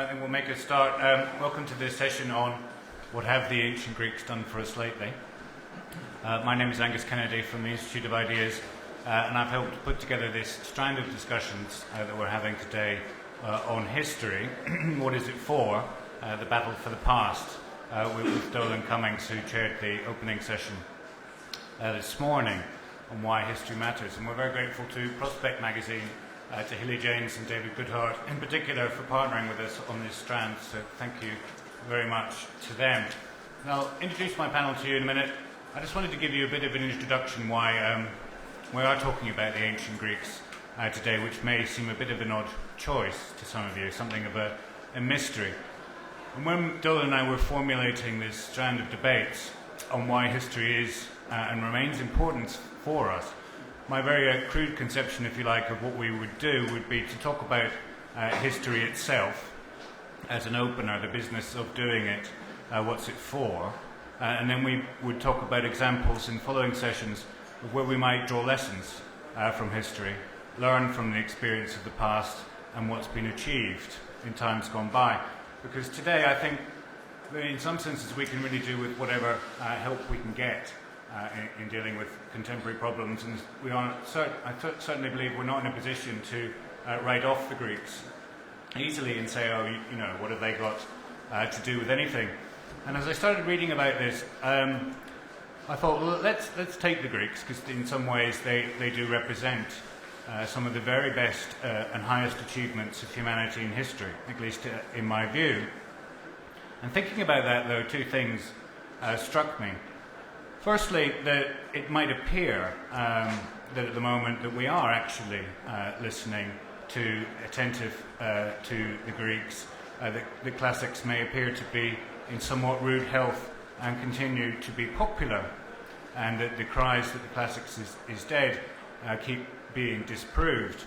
I think we'll make a start. Welcome to this session on what have the ancient Greeks done for us lately. My name is Angus from the Institute of Ideas, and I've helped put together this strand of discussions that we're having today on history. What is it for? The battle for the past, with Dolan Cummings, who chaired the opening session this morning on why history matters. And we're very grateful to Prospect Magazine, to Hilly James and David Goodhart in particular for partnering with us on this strand, so thank you very much to them. And I'll introduce my panel to you in a minute. I just wanted to give you a bit of an introduction why we are talking about the ancient Greeks today, which may seem a bit of an odd choice to some of you, something of a mystery. And when Dolan and I were formulating this strand of debates on why history is and remains important for us, my very crude conception, if you like, of what we would do would be to talk about history itself as an opener, the business of doing it, what's it for, and then we would talk about examples in following sessions of where we might draw lessons from history, learn from the experience of the past and what's been achieved in times gone by. Because today I think, in some senses, we can really do with whatever help we can get in dealing with contemporary problems, and we are I certainly believe we're not in a position to write off the Greeks easily and say, oh, you know, what have they got to do with anything? And as I started reading about this, I thought, well, let's take the Greeks, because in some ways they do represent some of the very best and highest achievements of humanity in history, at least in my view. And thinking about that, though, two things struck me. Firstly, that it might appear that at the moment that we are actually listening to, attentive to the Greeks. The classics may appear to be in somewhat rude health and continue to be popular, and that the cries that the classics is dead keep being disproved.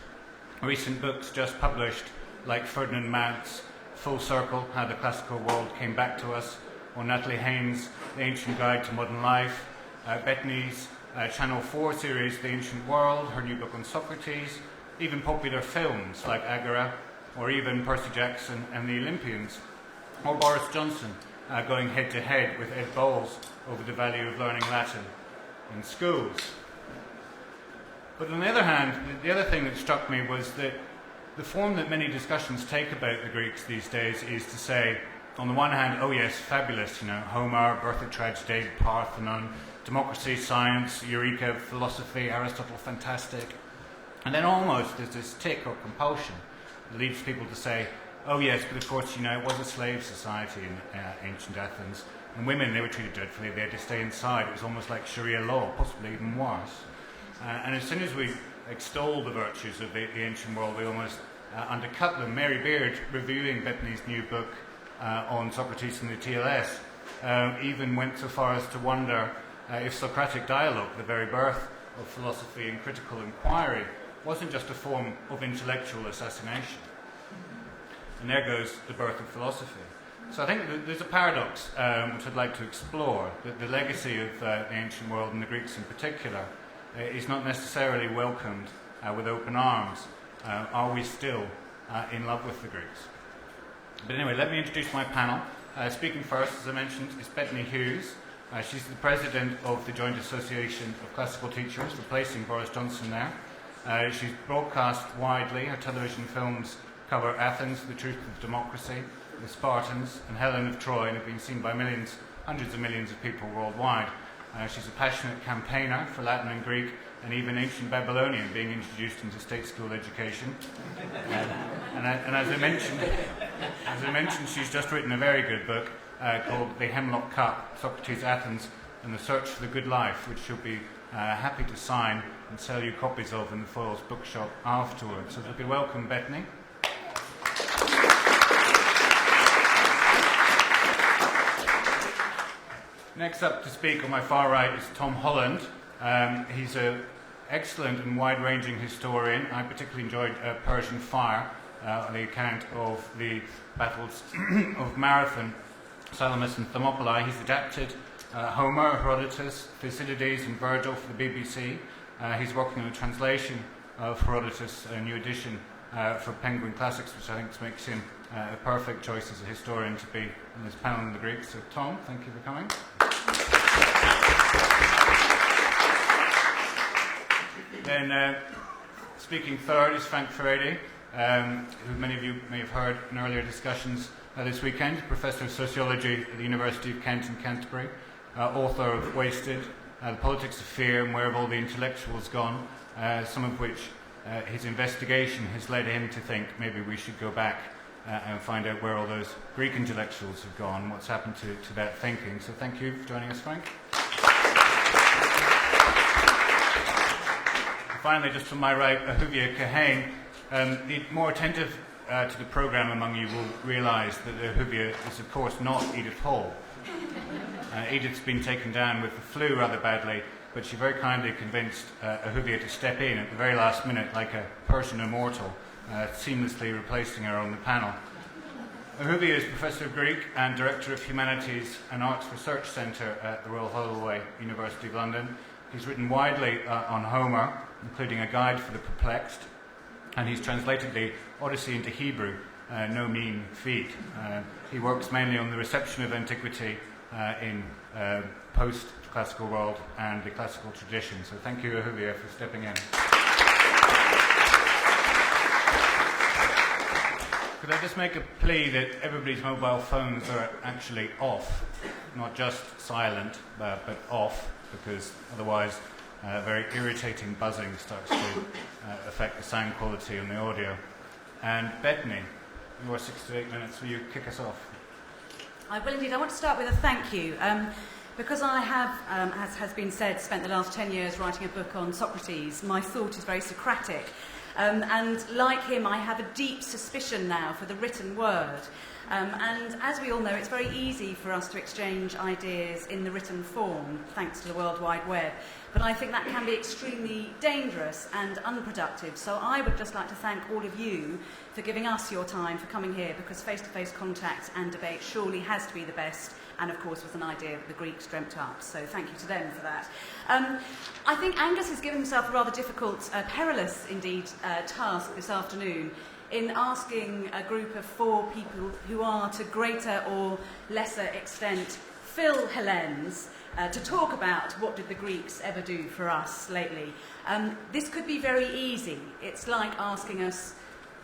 Recent books just published, like Ferdinand Mount's Full Circle, How the Classical World Came Back to Us, or Natalie Haynes' The Ancient Guide to Modern Life, Bettany's Channel 4 series, The Ancient World, her new book on Socrates, even popular films like Agora, or even Percy Jackson and the Olympians, or Boris Johnson going head-to-head with Ed Bowles over the value of learning Latin in schools. But on the other hand, the other thing that struck me was that the form that many discussions take about the Greeks these days is to say, on the one hand, oh yes, fabulous, you know, Homer, Birth of Tragedy, Parthenon, democracy, science, Eureka, philosophy, Aristotle, fantastic. And then almost there's this tick or compulsion that leads people to say, oh yes, but of course, you know, it was a slave society in ancient Athens, and women, they were treated dreadfully, they had to stay inside. It was almost like Sharia law, possibly even worse. And as soon as we extol the virtues of the ancient world, we almost undercut them. Mary Beard, reviewing Bettany's new book on Socrates and the TLS, even went so far as to wonder if Socratic dialogue, the very birth of philosophy and critical inquiry, wasn't just a form of intellectual assassination. And there goes the birth of philosophy. So I think there's a paradox which I'd like to explore, that the legacy of the ancient world and the Greeks in particular is not necessarily welcomed with open arms. Are we still in love with the Greeks? But anyway, let me introduce my panel. Speaking first, as I mentioned, is Bettany Hughes. She's the president of the Joint Association of Classical Teachers, replacing Boris Johnson there. She's broadcast widely. Her television films cover Athens, The Truth of Democracy, The Spartans, and Helen of Troy, and have been seen by millions, hundreds of millions of people worldwide. She's a passionate campaigner for Latin and Greek, and even ancient Babylonian being introduced into state school education. And as I mentioned, she's just written a very good book called The Hemlock Cup, Socrates, Athens, and the Search for the Good Life, which she'll be happy to sign and sell you copies of in the Foyles bookshop afterwards. So if we could welcome Bettany. Next up to speak on my far right is Tom Holland. He's an excellent and wide-ranging historian. I particularly enjoyed Persian Fire, the account of the battles of Marathon, Salamis and Thermopylae. He's adapted Homer, Herodotus, Thucydides and Virgil for the BBC. He's working on a translation of Herodotus, a new edition for Penguin Classics, which I think makes him a perfect choice as a historian to be in this panel on the Greeks. So Tom, thank you for coming. Then speaking third is Frank Furedi, who many of you may have heard in earlier discussions this weekend, Professor of Sociology at the University of Kent in Canterbury, author of Wasted, The Politics of Fear and Where Have All the Intellectuals Gone, some of which his investigation has led him to think maybe we should go back and find out where all those Greek intellectuals have gone, what's happened to that thinking. So thank you for joining us, Frank. Finally, just to my right, Ahuvia Kahane. The more attentive to the programme among you will realise that Ahuvia is, of course, not Edith Hall. Edith's been taken down with the flu rather badly, but she very kindly convinced Ahuvia to step in at the very last minute, like a Persian immortal, seamlessly replacing her on the panel. Ahuvia is Professor of Greek and Director of Humanities and Arts Research Centre at the Royal Holloway, University of London. He's written widely on Homer, including a guide for the perplexed, and he's translated the Odyssey into Hebrew, no mean feat. He works mainly on the reception of antiquity in post-classical world and the classical tradition. So thank you, Ahuvia, for stepping in. Could I just make a plea that everybody's mobile phones are actually off, not just silent, but off, because otherwise very irritating buzzing starts to affect the sound quality on the audio. And Bettany, your 6 to 8 minutes, will you kick us off? I will indeed. I want to start with a thank you. Because I have, as has been said, spent the last 10 years writing a book on Socrates, my thought is very Socratic. And like him, I have a deep suspicion now for the written word. And as we all know, it's very easy for us to exchange ideas in the written form, thanks to the World Wide Web. But I think that can be extremely dangerous and unproductive. So I would just like to thank all of you for giving us your time, for coming here, because face-to-face contact and debate surely has to be the best, and of course was an idea that the Greeks dreamt up. So thank you to them for that. I think Angus has given himself a rather difficult, perilous indeed, task this afternoon in asking a group of 4 people who are to greater or lesser extent Phil-Hellenes to talk about what did the Greeks ever do for us lately. This could be very easy. It's like asking us,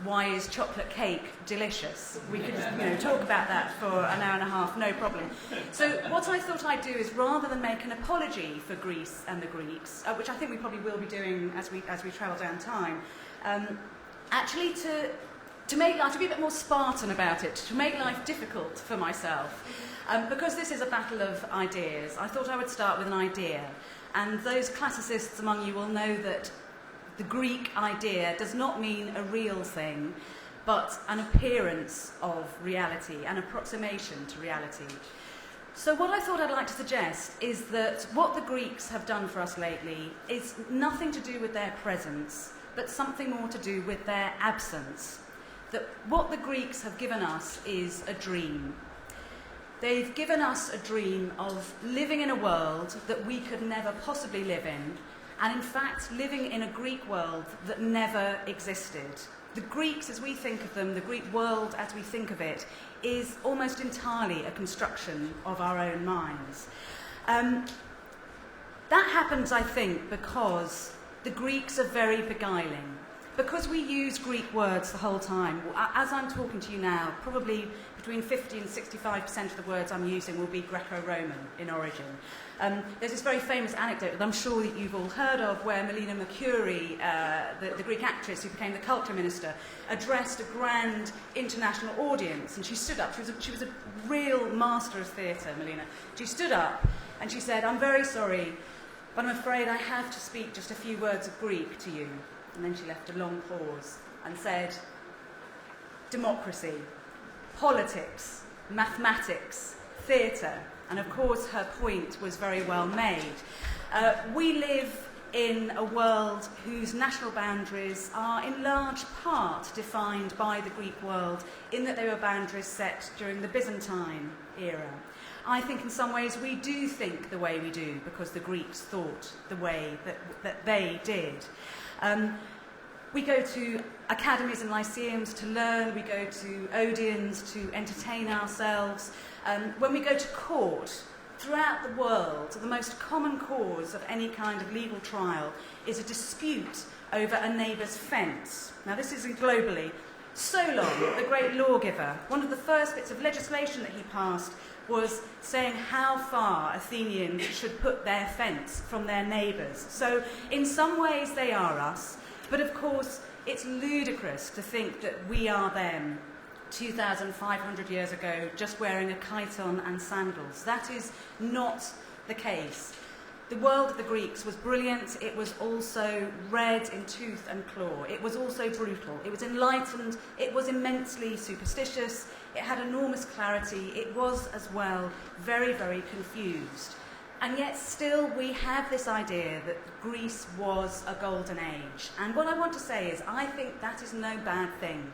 why is chocolate cake delicious? We could talk about that for an hour and a half, no problem. So what I thought I'd do is, rather than make an apology for Greece and the Greeks, which I think we probably will be doing as we travel down time, actually to make life, to be a bit more Spartan about it, to make life difficult for myself. Because this is a battle of ideas, I thought I would start with an idea. And those classicists among you will know that the Greek idea does not mean a real thing, but an appearance of reality, an approximation to reality. So what I thought I'd like to suggest is that what the Greeks have done for us lately is nothing to do with their presence, but something more to do with their absence. That what the Greeks have given us is a dream. They've given us a dream of living in a world that we could never possibly live in, and in fact living in a Greek world that never existed. The Greeks, as we think of them, the Greek world as we think of it, is almost entirely a construction of our own minds. That happens, I think, because the Greeks are very beguiling. Because we use Greek words the whole time, as I'm talking to you now, probably between 50 and 65% of the words I'm using will be Greco-Roman in origin. There's this very famous anecdote that I'm sure that you've all heard of, where Melina Mercury, the Greek actress who became the culture minister, addressed a grand international audience, and she stood up. She was a real master of theatre, Melina. She stood up and she said, "I'm very sorry, but I'm afraid I have to speak just a few words of Greek to you." And then she left a long pause and said, "Democracy, politics, mathematics, theatre." And of course her point was very well made. We live in a world whose national boundaries are in large part defined by the Greek world, in that they were boundaries set during the Byzantine era. I think in some ways we do think the way we do because the Greeks thought the way that they did. We go to academies and lyceums to learn, we go to Odeons to entertain ourselves. When we go to court, throughout the world, the most common cause of any kind of legal trial is a dispute over a neighbour's fence. Now this isn't globally. Solon, the Great Lawgiver, one of the first bits of legislation that he passed was saying how far Athenians should put their fence from their neighbours. So in some ways they are us, but of course it's ludicrous to think that we are them 2,500 years ago just wearing a chiton and sandals. That is not the case. The world of the Greeks was brilliant. It was also red in tooth and claw. It was also brutal. It was enlightened. It was immensely superstitious. It had enormous clarity. It was, as well, very, very confused. And yet still we have this idea that Greece was a golden age. And what I want to say is I think that is no bad thing.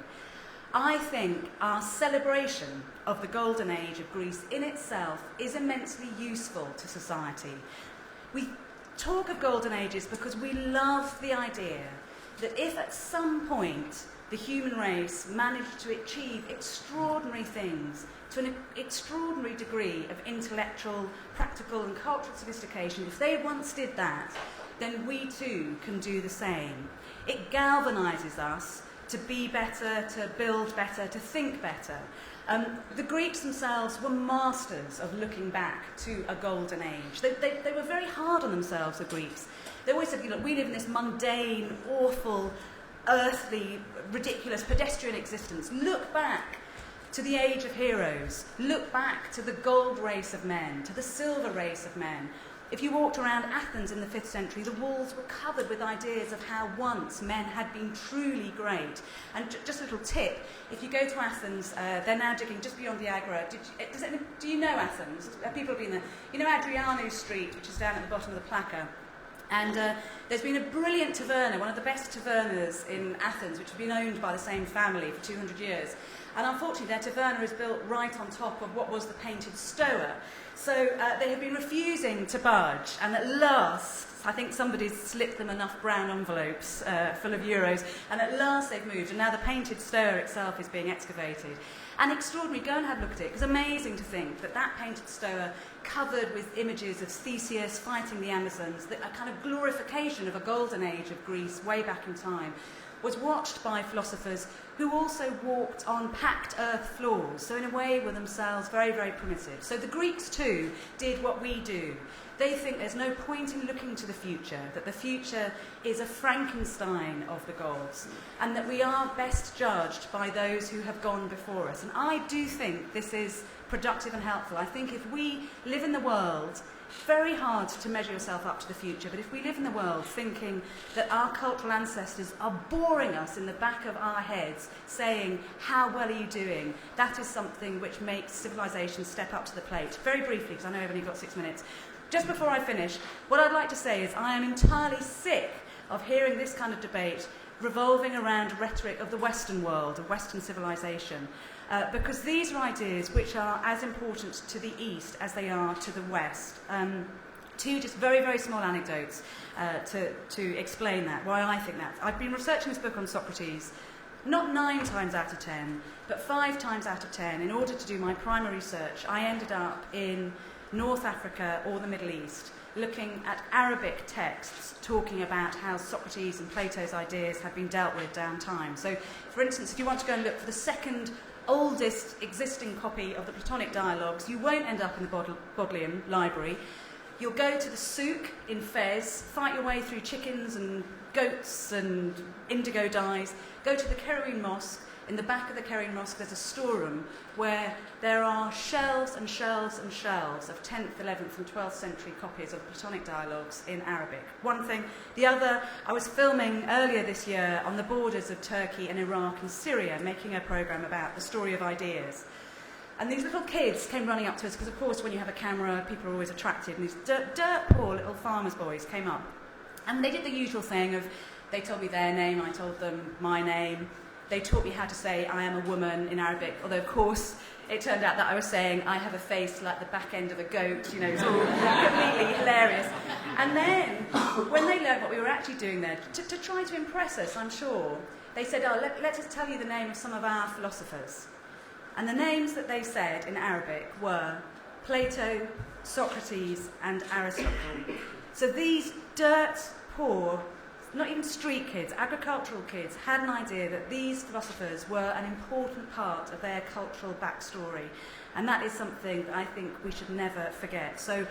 I think our celebration of the golden age of Greece in itself is immensely useful to society. We talk of golden ages because we love the idea that if at some point the human race managed to achieve extraordinary things to an extraordinary degree of intellectual, practical and cultural sophistication, if they once did that, then we too can do the same. It galvanises us to be better, to build better, to think better. The Greeks themselves were masters of looking back to a golden age. They were very hard on themselves, the Greeks. They always said, we live in this mundane, awful, earthly, ridiculous, pedestrian existence. Look back to the age of heroes. Look back to the gold race of men, to the silver race of men. If you walked around Athens in the 5th century, the walls were covered with ideas of how once men had been truly great. And just a little tip, if you go to Athens, they're now digging just beyond the Agora. Do you know Athens? People have been there. You know Adriano Street, which is down at the bottom of the Plaka? And there's been a brilliant taverna, one of the best tavernas in Athens, which has been owned by the same family for 200 years. And unfortunately, their taverna is built right on top of what was the painted stoa. So they have been refusing to budge, and at last, I think somebody's slipped them enough brown envelopes full of euros, and at last they've moved, and now the painted stoa itself is being excavated. And extraordinary, go and have a look at it. It was amazing to think that that painted stoa, covered with images of Theseus fighting the Amazons, a kind of glorification of a golden age of Greece way back in time, was watched by philosophers who also walked on packed earth floors, so in a way were themselves very, very primitive. So the Greeks too did what we do. They think there's no point in looking to the future, that the future is a Frankenstein of the gods, and that we are best judged by those who have gone before us. And I do think this is productive and helpful. I think if we live in the world, very hard to measure yourself up to the future, but if we live in the world thinking that our cultural ancestors are boring us in the back of our heads, saying, how well are you doing, that is something which makes civilization step up to the plate. Very briefly, because I know I've only got 6 minutes. Just before I finish, what I'd like to say is I am entirely sick of hearing this kind of debate revolving around rhetoric of the Western world, of Western civilization. Because these are ideas which are as important to the East as they are to the West. Two just very, very small anecdotes to explain that, why I think that. I've been researching this book on Socrates, not 9 times out of 10, but 5 times out of 10. In order to do my primary research, I ended up in North Africa or the Middle East, looking at Arabic texts talking about how Socrates and Plato's ideas had been dealt with down time. So, for instance, if you want to go and look for the second oldest existing copy of the Platonic dialogues, you won't end up in the Bodleian library. You'll go to the souk in Fez, fight your way through chickens and goats and indigo dyes, go to the Kerouan Mosque. In the back of the Kerouan Mosque there's a storeroom where there are shelves and shelves and shelves of 10th, 11th and 12th century copies of the Platonic dialogues in Arabic. One thing. The other, I was filming earlier this year on the borders of Turkey and Iraq and Syria, making a programme about the story of ideas. And these little kids came running up to us, because of course when you have a camera, people are always attracted, and these dirt poor little farmers' boys came up. And they did the usual thing of, they told me their name, I told them my name. they taught me how to say I am a woman in Arabic, although of course it turned out that I was saying I have a face like the back end of a goat, you know, it's all completely hilarious. And then, when they learned what we were actually doing there, to try to impress us, I'm sure, they said, let us tell you the name of some of our philosophers. And the names that they said in Arabic were Plato, Socrates, and Aristotle. So these dirt poor, not even street kids, agricultural kids, had an idea that these philosophers were an important part of their cultural backstory. And that is something that I think we should never forget. So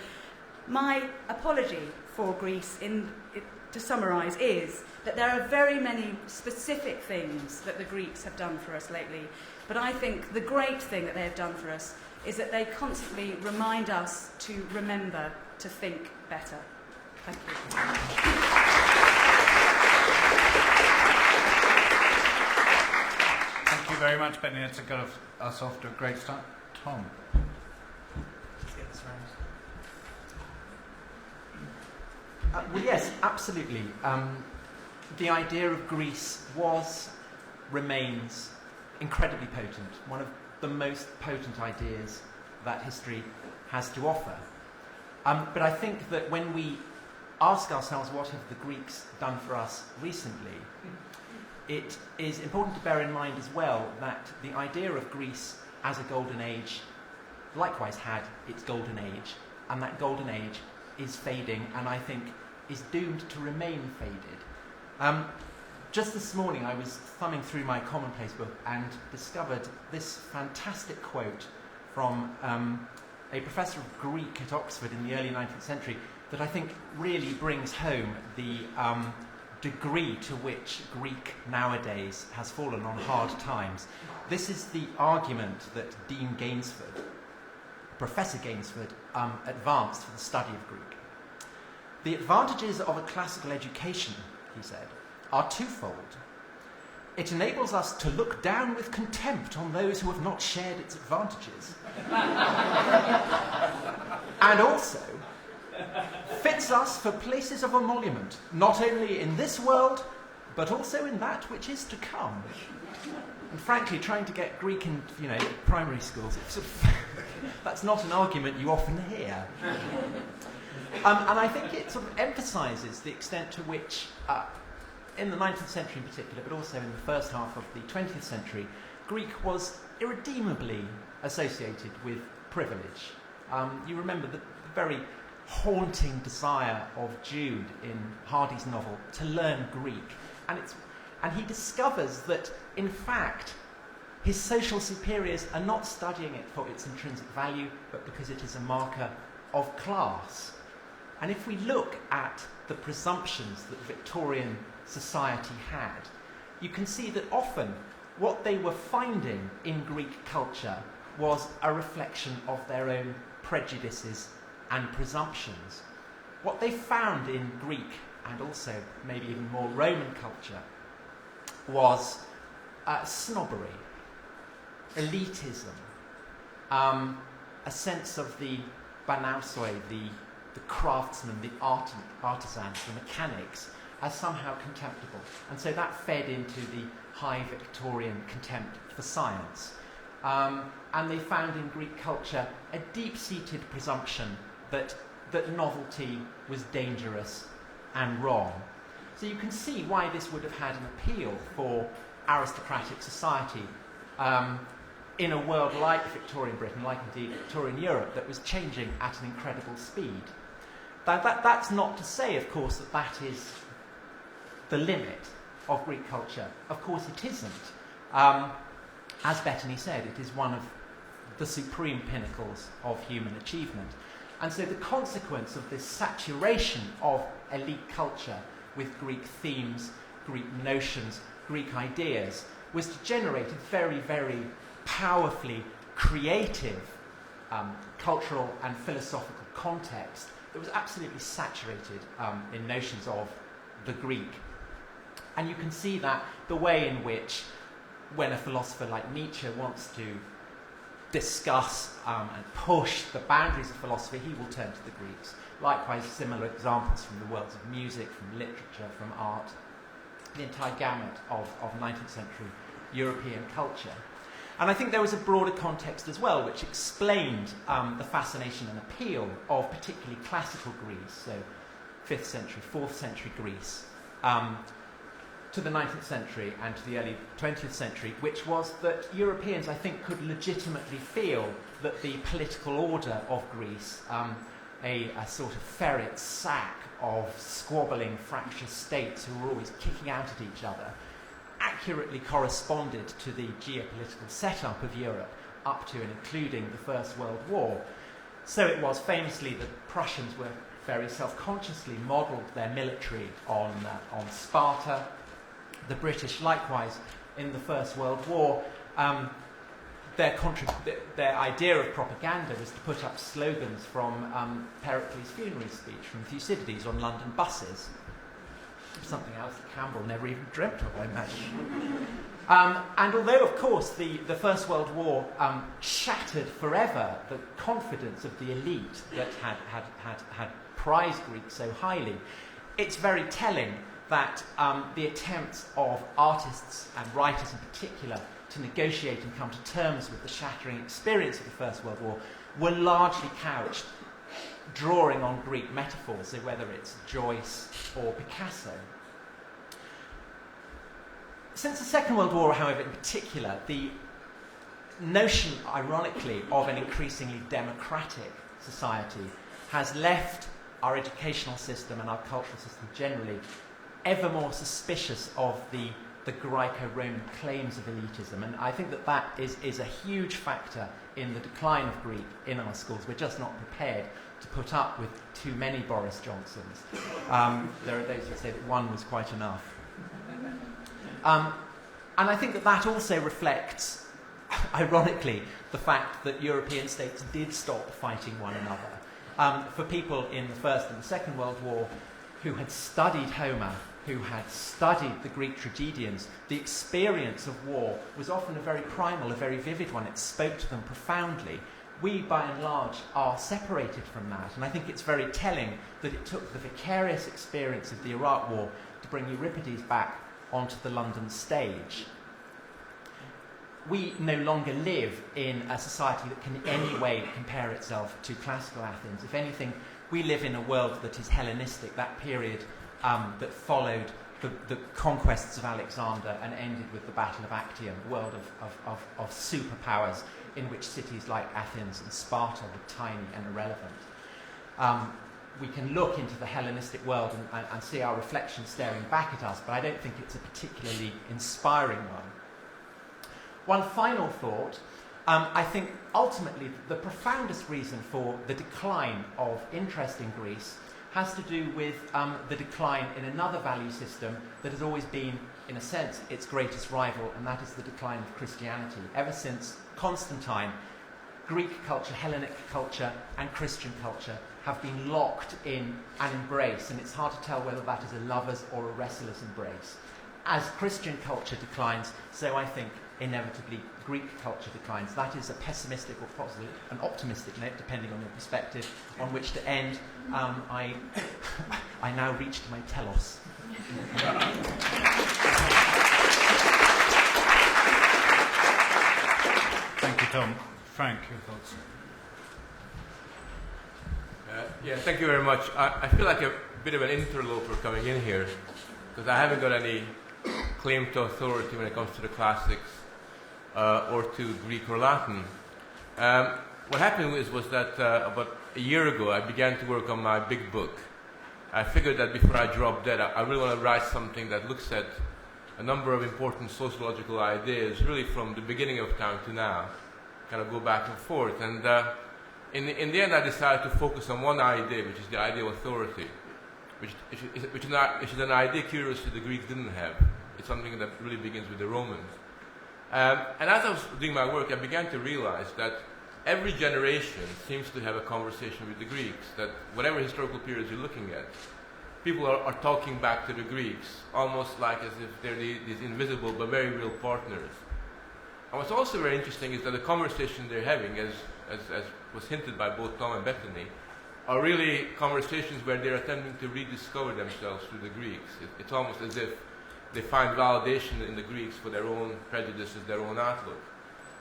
my apology for Greece, to summarise, is that there are very many specific things that the Greeks have done for us lately. But I think the great thing that they have done for us is that they constantly remind us to remember to think better. Thank you. Thank you very much, Bettany. That's got us off to a great start. Tom. Let's get this round. Well, yes, absolutely. The idea of Greece remains incredibly potent, one of the most potent ideas that history has to offer. But I think that when we ask ourselves what have the Greeks done for us recently, it is important to bear in mind as well that the idea of Greece as a golden age likewise had its golden age, and that golden age is fading, and I think is doomed to remain faded. Just this morning I was thumbing through my commonplace book and discovered this fantastic quote from a professor of Greek at Oxford in the early 19th century that I think really brings home the degree to which Greek nowadays has fallen on hard times. This is the argument that Dean Gainsford, Professor Gainsford, advanced for the study of Greek. The advantages of a classical education, he said, are twofold. It enables us to look down with contempt on those who have not shared its advantages. And also fits us for places of emolument, not only in this world, but also in that which is to come. And frankly, trying to get Greek in, primary schools, that's not an argument you often hear. And I think it sort of emphasises the extent to which, in the 19th century in particular, but also in the first half of the 20th century, Greek was irredeemably associated with privilege. You remember the very haunting desire of Jude in Hardy's novel to learn Greek. And he discovers that, in fact, his social superiors are not studying it for its intrinsic value, but because it is a marker of class. And if we look at the presumptions that Victorian society had, you can see that often what they were finding in Greek culture was a reflection of their own prejudices and presumptions. What they found in Greek, and also maybe even more Roman culture, was snobbery, elitism, a sense of the banausoi, the craftsman, the artisans, the mechanics, as somehow contemptible. And so that fed into the high Victorian contempt for science. And they found in Greek culture a deep-seated presumption that novelty was dangerous and wrong. So you can see why this would have had an appeal for aristocratic society in a world like Victorian Britain, like indeed Victorian Europe, that was changing at an incredible speed. That's not to say, of course, that is the limit of Greek culture. Of course it isn't. As Bettany said, it is one of the supreme pinnacles of human achievement. And so the consequence of this saturation of elite culture with Greek themes, Greek notions, Greek ideas, was to generate a very, very powerfully creative cultural and philosophical context that was absolutely saturated in notions of the Greek. And you can see that the way in which, when a philosopher like Nietzsche wants to discuss and push the boundaries of philosophy, he will turn to the Greeks. Likewise, similar examples from the worlds of music, from literature, from art. The entire gamut of 19th century European culture. And I think there was a broader context as well, which explained the fascination and appeal of particularly classical Greece, so 5th century, 4th century Greece, to the 19th century and to the early 20th century, which was that Europeans, I think, could legitimately feel that the political order of Greece, a sort of ferret sack of squabbling, fractious states who were always kicking out at each other, accurately corresponded to the geopolitical setup of Europe up to and including the First World War. So it was famously that Prussians were very self-consciously modelled their military on Sparta. The British, likewise, in the First World War, their idea of propaganda was to put up slogans from Pericles' funerary speech from Thucydides on London buses. Something else that Campbell never even dreamt of, I imagine. And although, of course, the First World War shattered forever the confidence of the elite that had prized Greeks so highly, it's very telling that the attempts of artists and writers in particular to negotiate and come to terms with the shattering experience of the First World War were largely couched drawing on Greek metaphors, so whether it's Joyce or Picasso. Since the Second World War, however, in particular, the notion, ironically, of an increasingly democratic society has left our educational system and our cultural system generally ever more suspicious of the Greco-Roman claims of elitism. And I think that is a huge factor in the decline of Greek in our schools. We're just not prepared to put up with too many Boris Johnsons. There are those who say that one was quite enough. And I think that also reflects, ironically, the fact that European states did stop fighting one another. For people in the First and the Second World War who had studied Homer, who had studied the Greek tragedians, the experience of war was often a very primal, a very vivid one. It spoke to them profoundly. We, by and large, are separated from that. And I think it's very telling that it took the vicarious experience of the Iraq War to bring Euripides back onto the London stage. We no longer live in a society that can in any way compare itself to classical Athens. If anything, we live in a world that is Hellenistic, that period that followed the conquests of Alexander and ended with the Battle of Actium, a world of superpowers in which cities like Athens and Sparta were tiny and irrelevant. We can look into the Hellenistic world and see our reflection staring back at us, but I don't think it's a particularly inspiring one. One final thought, I think ultimately the profoundest reason for the decline of interest in Greece has to do with the decline in another value system that has always been, in a sense, its greatest rival, and that is the decline of Christianity. Ever since Constantine, Greek culture, Hellenic culture, and Christian culture have been locked in an embrace, and it's hard to tell whether that is a lover's or a wrestler's embrace. As Christian culture declines, so I think inevitably Greek culture declines. That is a pessimistic or possibly an optimistic note, depending on your perspective, on which to end. I now reach to my telos. Thank you, Tom. Frank, your thoughts? Thank you very much. I feel like a bit of an interloper coming in here, because I haven't got any claim to authority when it comes to the classics or to Greek or Latin. What happened was that about a year ago I began to work on my big book. I figured that before I drop dead, I really want to write something that looks at a number of important sociological ideas, really from the beginning of time to now, kind of go back and forth. And in the end, I decided to focus on one idea, which is the idea of authority, which is an idea curiously the Greeks didn't have. It's something that really begins with the Romans. And as I was doing my work, I began to realize that every generation seems to have a conversation with the Greeks, that whatever historical periods you're looking at, people are talking back to the Greeks, almost like as if they're these invisible but very real partners. And what's also very interesting is that the conversation they're having, as was hinted by both Tom and Bettany, are really conversations where they're attempting to rediscover themselves through the Greeks. It's almost as if they find validation in the Greeks for their own prejudices, their own outlook.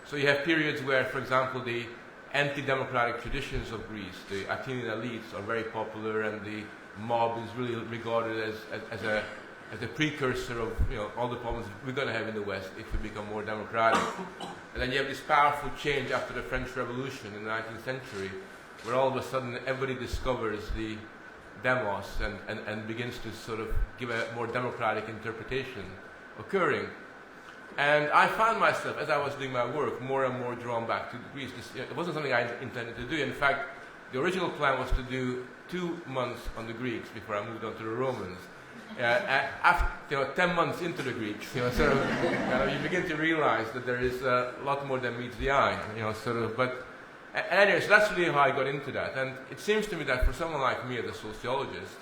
So you have periods where, for example, the anti-democratic traditions of Greece, the Athenian elites, are very popular, and the mob is really regarded as a precursor of all the problems we're going to have in the West if we become more democratic. And then you have this powerful change after the French Revolution in the 19th century, where all of a sudden everybody discovers the demos and begins to sort of give a more democratic interpretation occurring. And I found myself, as I was doing my work, more and more drawn back to Greece. It wasn't something I intended to do. In fact, the original plan was to do 2 months on the Greeks before I moved on to the Romans. After 10 months into the Greeks, sort of, you begin to realize that there is a lot more than meets the eye, sort of. But anyway, so that's really how I got into that. And it seems to me that for someone like me, as a sociologist,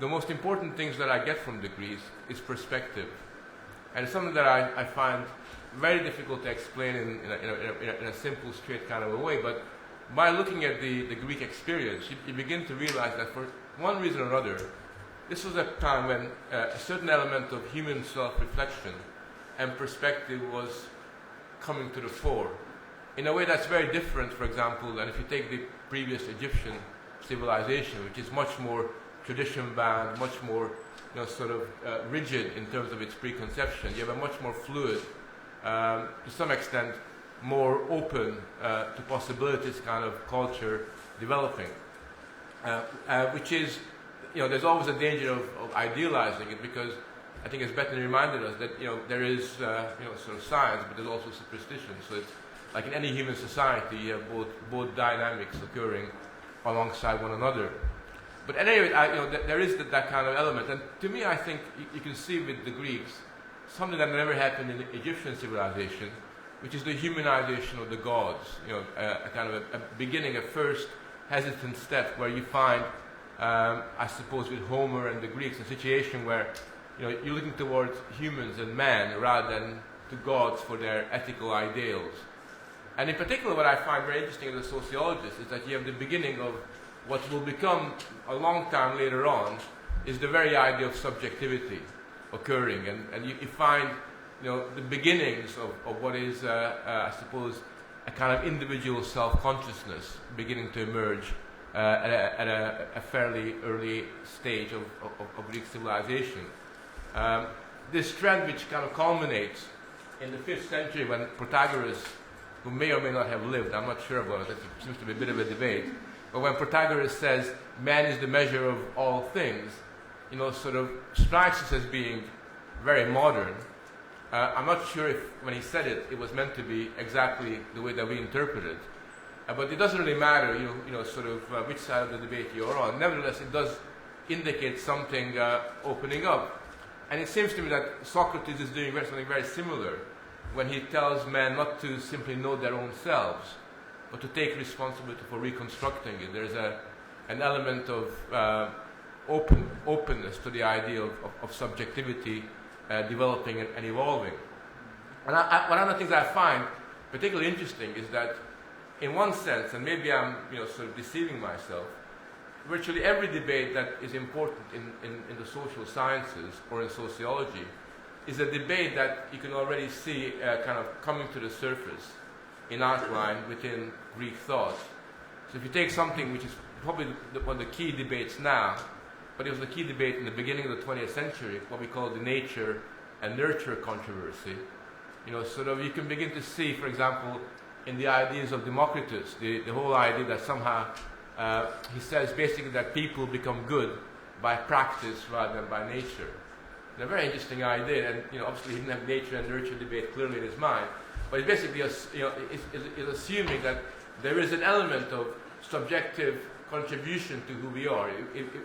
the most important things that I get from the Greeks is perspective. And it's something that I find very difficult to explain in a simple, straight kind of a way. But by looking at the Greek experience, you begin to realize that for one reason or another, this was a time when a certain element of human self-reflection and perspective was coming to the fore. In a way that's very different, for example, than if you take the previous Egyptian civilization, which is much more tradition-bound, much more sort of rigid in terms of its preconception. You have a much more fluid, to some extent, more open to possibilities kind of culture developing, which is, there's always a danger of idealizing it, because I think, as Bettany reminded us, that there is sort of science, but there's also superstition. So it's like in any human society, you have both dynamics occurring alongside one another. But at any rate, there is that kind of element. And to me, I think you can see with the Greeks something that never happened in Egyptian civilization, which is the humanization of the gods. A kind of a beginning, a first hesitant step where you find, I suppose, with Homer and the Greeks, a situation where you're looking towards humans and man rather than to gods for their ethical ideals. And in particular, what I find very interesting as a sociologist is that you have the beginning of what will become, a long time later on, is the very idea of subjectivity occurring. And you find the beginnings of what is, I suppose, a kind of individual self-consciousness beginning to emerge at a fairly early stage of Greek civilization. This trend, which kind of culminates in the 5th century when Protagoras, who may or may not have lived, I'm not sure about it, it seems to be a bit of a debate, but when Protagoras says man is the measure of all things, sort of strikes us as being very modern. I'm not sure if when he said it, it was meant to be exactly the way that we interpret it. But it doesn't really matter, sort of which side of the debate you're on. Nevertheless, it does indicate something opening up. And it seems to me that Socrates is doing something very similar when he tells men not to simply know their own selves, but to take responsibility for reconstructing it. There's an element of openness to the idea of subjectivity developing and evolving. And one of the things I find particularly interesting is that, in one sense, and maybe I'm sort of deceiving myself, virtually every debate that is important in the social sciences or in sociology is a debate that you can already see kind of coming to the surface in outline within Greek thought. So if you take something which is probably one of the key debates now, but it was the key debate in the beginning of the 20th century, what we call the nature and nurture controversy, sort of you can begin to see, for example, in the ideas of Democritus, the whole idea that somehow he says basically that people become good by practice rather than by nature. And a very interesting idea, and obviously he didn't have nature and nurture debate clearly in his mind, but it's basically is assuming that there is an element of subjective contribution to who we are.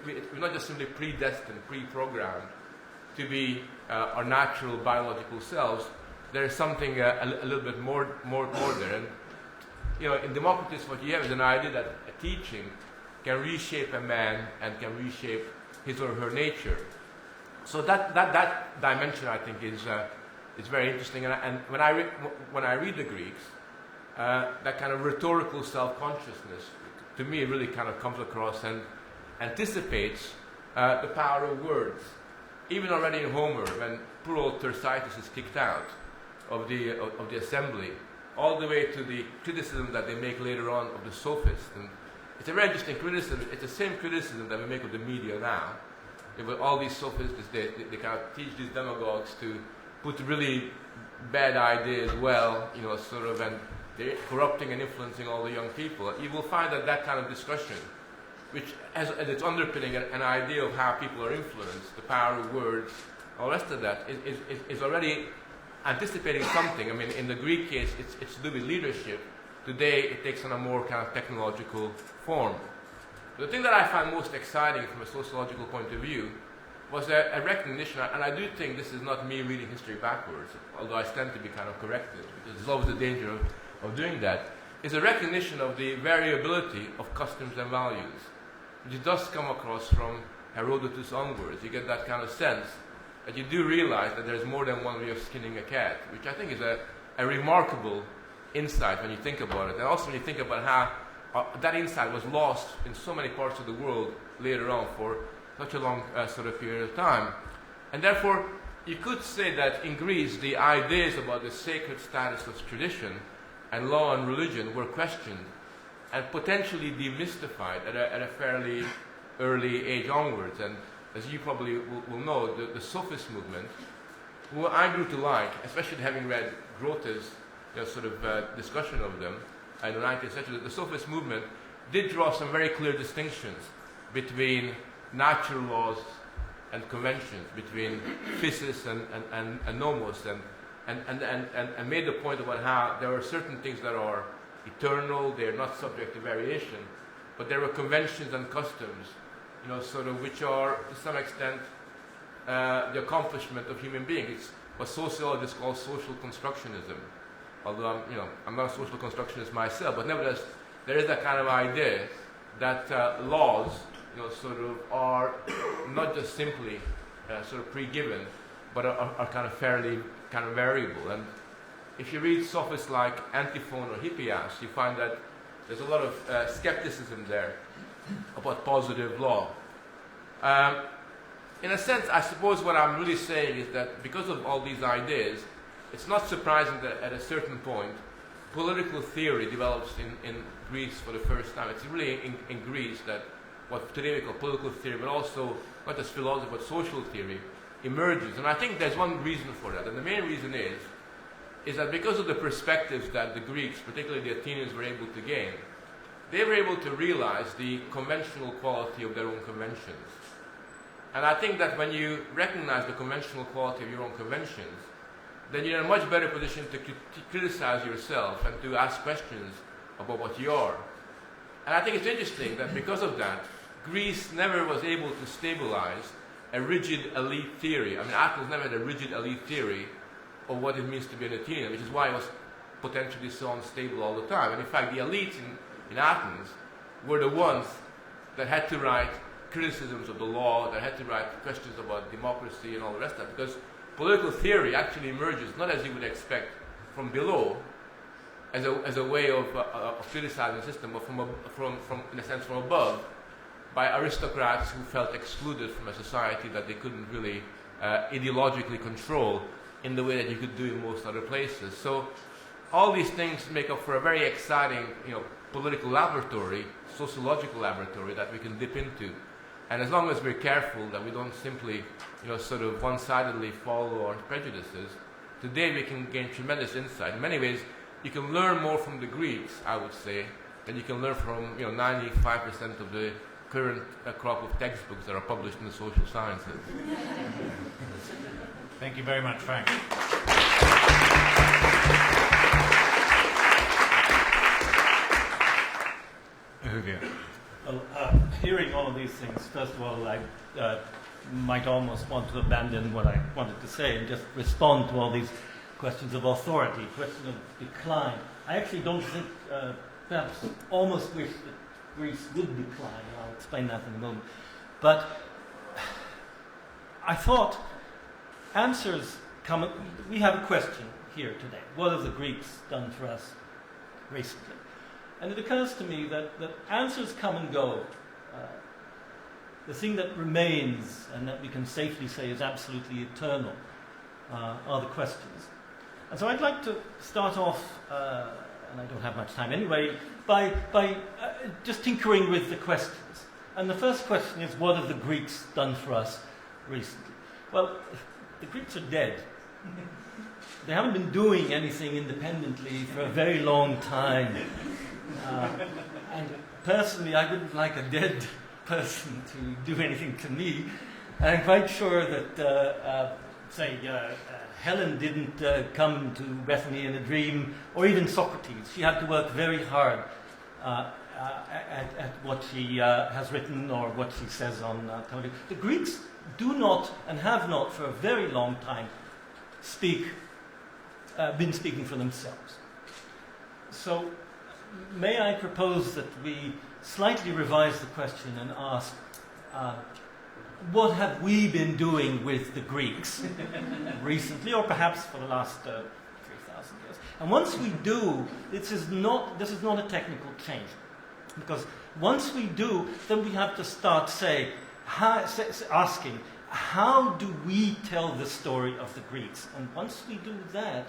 We're not just simply predestined, pre-programmed to be our natural biological selves. There is something a little bit more there. And in Democritus, what you have is an idea that a teaching can reshape a man and can reshape his or her nature. So that dimension, I think, is very interesting. And when I read the Greeks, that kind of rhetorical self-consciousness, to me, really kind of comes across and anticipates the power of words. even already in Homer, when poor old Thersites is kicked out of the assembly, all the way to the criticism that they make later on of the sophists. And it's a very interesting criticism. It's the same criticism that we make of the media now. With all these sophists, they kind of teach these demagogues to put really bad ideas well, sort of, and they're corrupting and influencing all the young people. You will find that kind of discussion, which has at its underpinning an idea of how people are influenced, the power of words, all the rest of that, is already anticipating something. I mean, in the Greek case, it's to do with leadership. Today, it takes on a more kind of technological form. But the thing that I find most exciting from a sociological point of view was a recognition, and I do think this is not me reading history backwards, although I tend to be kind of corrected, because there's always the danger of doing that, is a recognition of the variability of customs and values, which does come across from Herodotus onwards. You get that kind of sense that you do realize that there's more than one way of skinning a cat, which I think is a remarkable insight when you think about it. And also when you think about how that insight was lost in so many parts of the world later on for such a long sort of period of time. And therefore, you could say that in Greece, the ideas about the sacred status of tradition and law and religion were questioned and potentially demystified at a fairly early age onwards. And as you probably will know, the sophist movement, who I grew to like, especially having read Grote's discussion of them in the 19th century, the sophist movement did draw some very clear distinctions between natural laws and conventions, between physis and nomos, and made the point about how there are certain things that are eternal, they are not subject to variation, but there are conventions and customs, which are to some extent the accomplishment of human beings. It's what sociologists call social constructionism. Although I'm not a social constructionist myself, but nevertheless, there is that kind of idea that laws, are not just simply pre-given, but are kind of fairly kind of variable. And if you read sophists like Antiphon or Hippias, you find that there's a lot of skepticism there about positive law. In a sense, I suppose what I'm really saying is that because of all these ideas, it's not surprising that at a certain point, political theory develops in Greece for the first time. It's really in Greece that what today we call political theory, but also not just philosophy, but social theory, emerges. And I think there's one reason for that. And the main reason is that because of the perspectives that the Greeks, particularly the Athenians, were able to gain, they were able to realize the conventional quality of their own conventions. And I think that when you recognize the conventional quality of your own conventions, then you're in a much better position to criticize yourself and to ask questions about what you are. And I think it's interesting that because of that, Greece never was able to stabilize a rigid elite theory. I mean, Athens never had a rigid elite theory of what it means to be an Athenian, which is why it was potentially so unstable all the time. And in fact, the elites in Athens were the ones that had to write criticisms of the law, that had to write questions about democracy and all the rest of that, because political theory actually emerges not as you would expect from below, as a way of criticizing the system, but from in a sense from above, by aristocrats who felt excluded from a society that they couldn't really ideologically control in the way that you could do in most other places. So all these things make up for a very exciting, political laboratory, sociological laboratory that we can dip into. And as long as we're careful that we don't simply, one-sidedly follow our prejudices, today we can gain tremendous insight. In many ways, you can learn more from the Greeks, I would say, than you can learn from, 95% of the current crop of textbooks that are published in the social sciences. Thank you very much, Frank. Ahuvia. Well, hearing all of these things, first of all, I might almost want to abandon what I wanted to say and just respond to all these questions of authority, questions of decline. I actually don't think, perhaps almost wish that Greece would decline. I'll explain that in a moment. But I thought answers come. We have a question here today. What have the Greeks done for us recently? And it occurs to me that answers come and go the thing that remains and that we can safely say is absolutely eternal are the questions. And so I'd like to start off, and I don't have much time anyway, by just tinkering with the questions. And the first question is, what have the Greeks done for us recently? Well, the Greeks are dead. They haven't been doing anything independently for a very long time. And personally, I wouldn't like a dead person to do anything to me. And I'm quite sure that, Helen didn't come to Bettany in a dream, or even Socrates. She had to work very hard at what she has written or what she says on television. The Greeks do not, and have not for a very long time, been speaking for themselves. So, may I propose that we slightly revise the question and ask, what have we been doing with the Greeks recently, or perhaps for the last 3,000 years? And once we do, this is not a technical change, because once we do, then we have to start asking, how do we tell the story of the Greeks? And once we do that,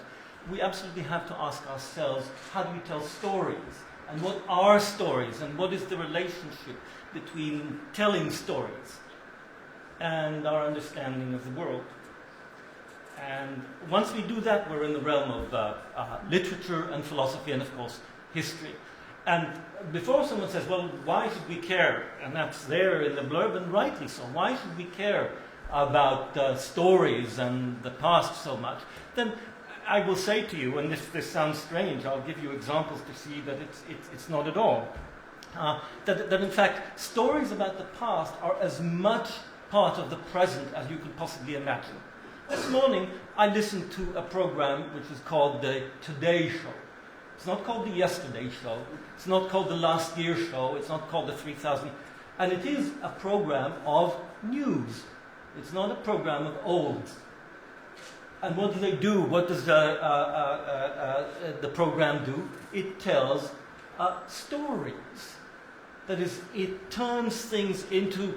we absolutely have to ask ourselves, how do we tell stories? And what are stories? And what is the relationship between telling stories and our understanding of the world? And once we do that, we're in the realm of literature and philosophy and, of course, history. And before someone says, well, why should we care? And that's there in the blurb, and rightly so. Why should we care about stories and the past so much? Then I will say to you, and this sounds strange, I'll give you examples to see that it's not at all, that in fact stories about the past are as much part of the present as you could possibly imagine. This morning I listened to a program which is called the Today Show. It's not called the Yesterday Show, it's not called the Last Year Show, it's not called the 3000, and it is a program of news. It's not a program of olds. And what do they do? What does the program do? It tells stories. That is, it turns things into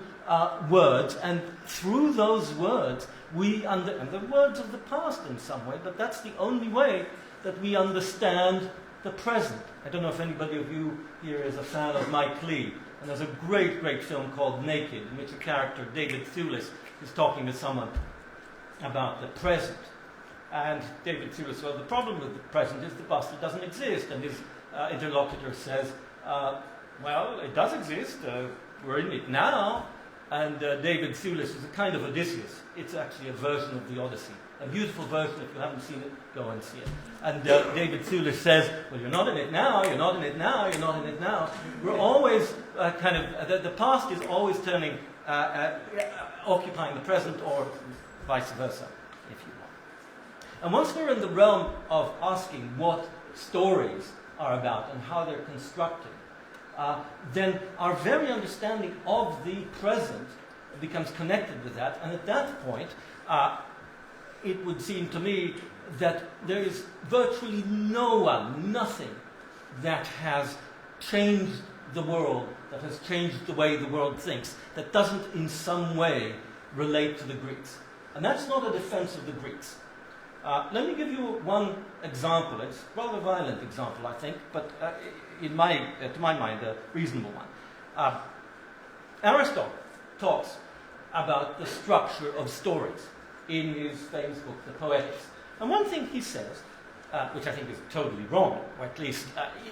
words, and through those words, and the words of the past in some way, but that's the only way that we understand the present. I don't know if anybody of you here is a fan of Mike Leigh, and there's a great, great film called Naked, in which a character, David Thewlis, is talking to someone about the present. And David Thewlis, well, the problem with the present is the past doesn't exist. And his interlocutor says, well, it does exist. We're in it now. And David Thewlis is a kind of Odysseus. It's actually a version of the Odyssey. A beautiful version. If you haven't seen it, go and see it. And David Thewlis says, well, you're not in it now, you're not in it now, you're not in it now. We're always the past is always turning, occupying the present, or vice versa, if you want. And once we're in the realm of asking what stories are about and how they're constructed, then our very understanding of the present becomes connected with that. And at that point, it would seem to me that there is virtually nothing that has changed the world, that has changed the way the world thinks, that doesn't in some way relate to the Greeks. And that's not a defense of the Greeks. Let me give you one example. It's a rather violent example, I think, but to my mind, a reasonable one. Aristotle talks about the structure of stories in his famous book, The Poetics. And one thing he says, which I think is totally wrong, or at least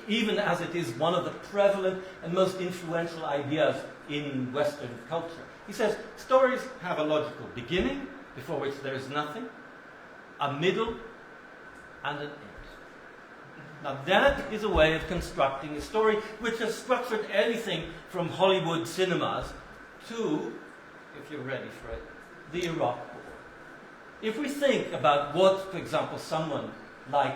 even as it is one of the prevalent and most influential ideas in Western culture, he says stories have a logical beginning, before which there is nothing, a middle, and an end. Now that is a way of constructing a story which has structured anything from Hollywood cinemas to, if you're ready for it, the Iraq War. If we think about what, for example, someone like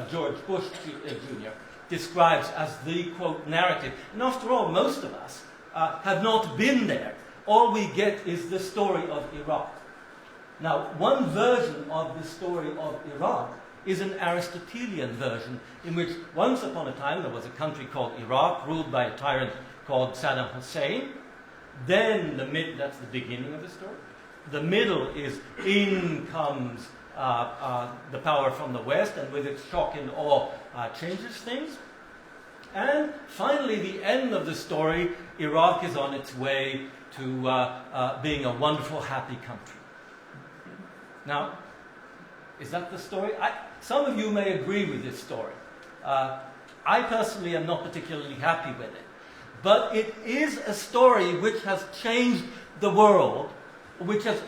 George Bush Jr. describes as the, quote, narrative, and after all, most of us have not been there. All we get is the story of Iraq. Now, one version of the story of Iraq is an Aristotelian version, in which once upon a time there was a country called Iraq, ruled by a tyrant called Saddam Hussein, Then that's the beginning of the story. The middle is in comes the power from the West, and with its shock and awe changes things. And finally, the end of the story, Iraq is on its way to being a wonderful, happy country. Now, is that the story? Some of you may agree with this story. I personally am not particularly happy with it. But it is a story which has changed the world, which has,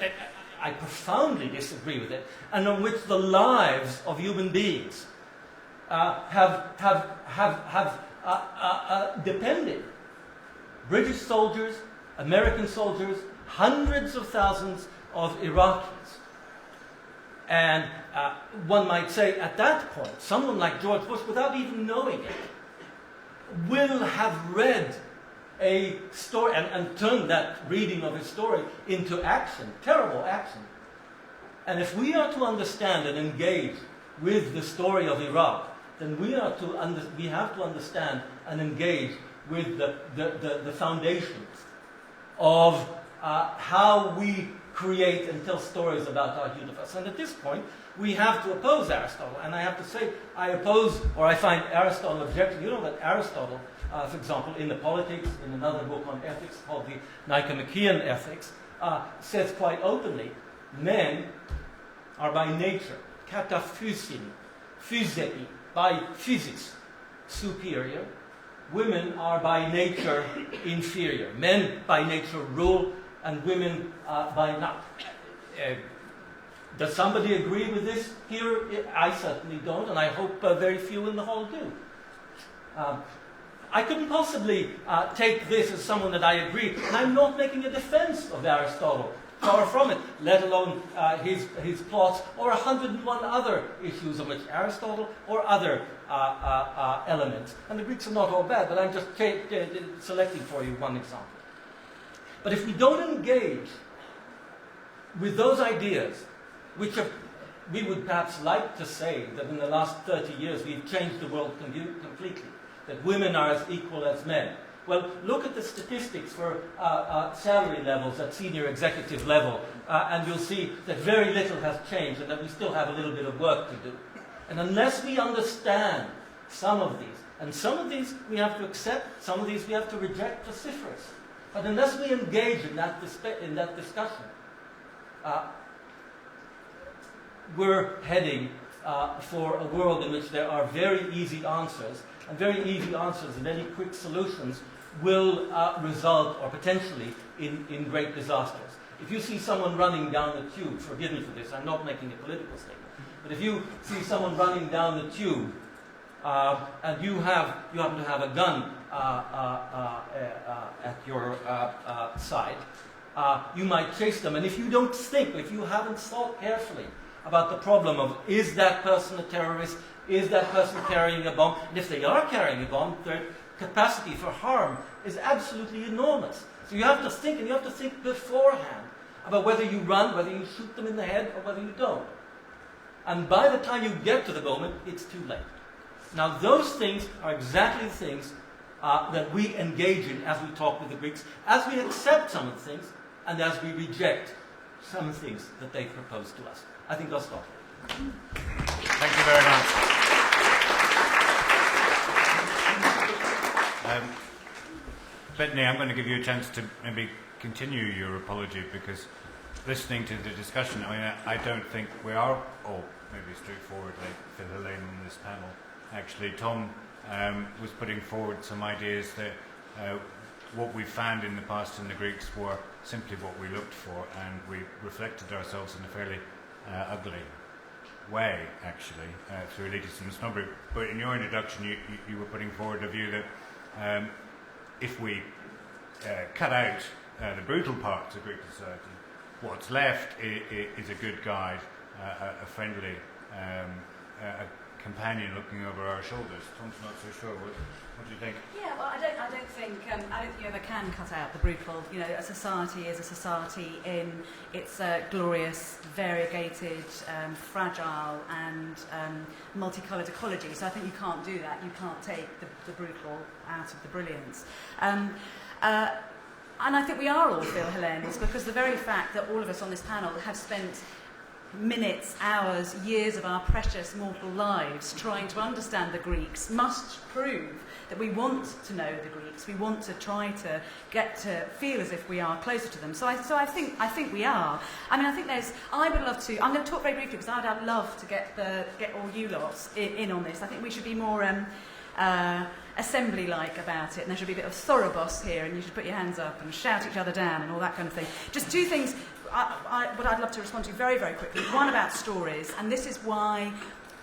I profoundly disagree with it, and on which the lives of human beings have depended. British soldiers, American soldiers, hundreds of thousands of Iraqis. And one might say at that point, someone like George Bush, without even knowing it, will have read a story and turned that reading of his story into action, terrible action. And if we are to understand and engage with the story of Iraq, then we have to understand and engage with the foundations of how we create and tell stories about our universe. And at this point, we have to oppose Aristotle. And I have to say, I find Aristotle objective. You know that Aristotle, for example, in the Politics, in another book on ethics called the Nicomachean Ethics, says quite openly, men are by nature, kataphysin, physei, by physics, superior. Women are by nature inferior. Men by nature rule, and women by not. Does somebody agree with this here? I certainly don't, and I hope very few in the hall do. I couldn't possibly take this as someone that I agree, and I'm not making a defense of Aristotle, far from it, let alone his plots or 101 other issues of which Aristotle or other elements. And the Greeks are not all bad, but I'm just selecting for you one example. But if we don't engage with those ideas, which we would perhaps like to say that in the last 30 years we've changed the world completely, that women are as equal as men. Well, look at the statistics for salary levels at senior executive level, and you'll see that very little has changed and that we still have a little bit of work to do. And unless we understand some of these, and some of these we have to accept, some of these we have to reject vociferous. But unless we engage in that discussion, we're heading for a world in which there are very easy answers, and very easy answers and any quick solutions will result, or potentially, in great disasters. If you see someone running down the tube, forgive me for this, I'm not making a political statement, but if you see someone running down the tube, and you happen to have a gun at your side, you might chase them. And if you don't think, if you haven't thought carefully about the problem of, is that person a terrorist? Is that person carrying a bomb? And if they are carrying a bomb, their capacity for harm is absolutely enormous. So you have to think, and you have to think beforehand about whether you run, whether you shoot them in the head, or whether you don't. And by the time you get to the moment, it's too late. Now, those things are exactly the things that we engage in as we talk with the Greeks, as we accept some of the things, and as we reject some of the things that they propose to us. I think I'll stop. Thank you very much. Bettany, I'm going to give you a chance to maybe continue your apology, because listening to the discussion, I don't think we are all maybe straightforwardly fill a lane on this panel. Actually, Tom was putting forward some ideas that what we found in the past in the Greeks were simply what we looked for, and we reflected ourselves in a fairly ugly way, actually, through elitism and snobbery. But in your introduction, you were putting forward a view that if we cut out the brutal parts of Greek society, what's left is a good guide, a friendly a companion looking over our shoulders. Tom's not so sure. What do you think? Yeah, well, I don't think you ever can cut out the brutal. You know, a society is a society in its glorious, variegated, fragile, and multicoloured ecology. So I think you can't do that. You can't take the brutal out of the brilliance. I think we are all Phil-Hellenes, because the very fact that all of us on this panel have spent minutes, hours, years of our precious mortal lives trying to understand the Greeks must prove that we want to know the Greeks. We want to try to get to feel as if we are closer to them. So I think we are. I mean, I think I would love to. I'm going to talk very briefly because I'd love to get all you lots in on this. I think we should be more assembly-like about it, and there should be a bit of Thoros here, and you should put your hands up and shout each other down and all that kind of thing. Just two things what I'd love to respond to very, very quickly. One about stories, and this is why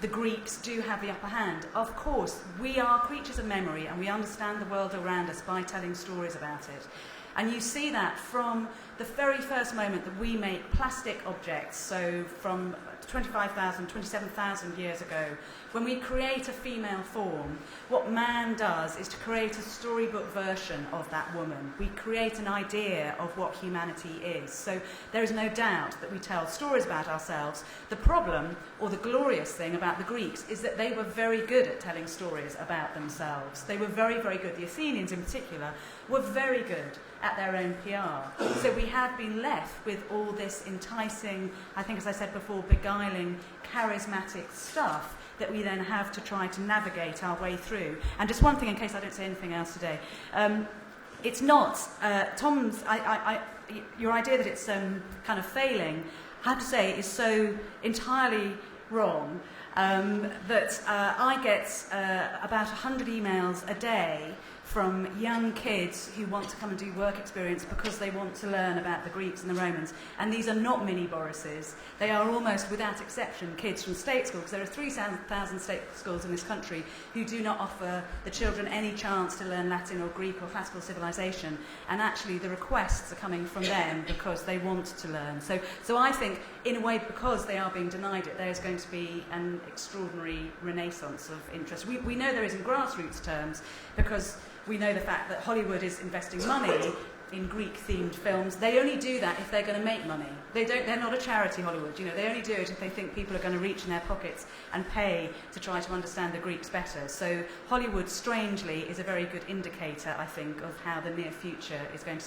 the Greeks do have the upper hand. Of course, we are creatures of memory, and we understand the world around us by telling stories about it. And you see that from the very first moment that we make plastic objects, so from 25,000, 27,000 years ago, when we create a female form, what man does is to create a storybook version of that woman. We create an idea of what humanity is. So there is no doubt that we tell stories about ourselves. The problem, or the glorious thing about the Greeks, is that they were very good at telling stories about themselves. They were very, very good. The Athenians in particular were very good at their own PR. So we have been left with all this enticing, I think as I said before, beguiling, charismatic stuff that we then have to try to navigate our way through. And just one thing in case I don't say anything else today. It's not, Tom's, your idea that it's kind of failing, I have to say, is so entirely wrong that I get about 100 emails a day from young kids who want to come and do work experience because they want to learn about the Greeks and the Romans. And these are not mini Borises. They are almost, without exception, kids from state schools. There are 3,000 state schools in this country who do not offer the children any chance to learn Latin or Greek or classical civilization. And actually the requests are coming from them because they want to learn. So I think, in a way, because they are being denied it, there's going to be an extraordinary renaissance of interest. We know there is in grassroots terms, because we know the fact that Hollywood is investing money in Greek-themed films. They only do that if they're going to make money. They're not a charity, Hollywood. You know, they only do it if they think people are going to reach in their pockets and pay to try to understand the Greeks better. So Hollywood, strangely, is a very good indicator, I think, of how the near future is going to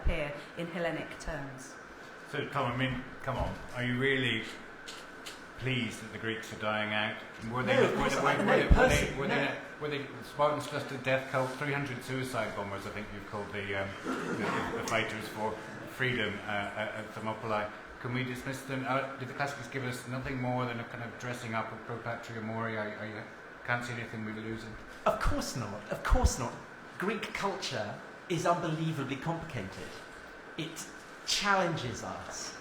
appear in Hellenic terms. So, Tom, I mean, come on. Are you really pleased that the Greeks are dying out? Were the Spartans just a death cult? 300 suicide bombers, I think you've called the fighters for freedom at Thermopylae. Can we dismiss them? Did the classics give us nothing more than a kind of dressing up of pro patria mori? You can't see anything we're losing? Of course not. Of course not. Greek culture is unbelievably complicated. It challenges us.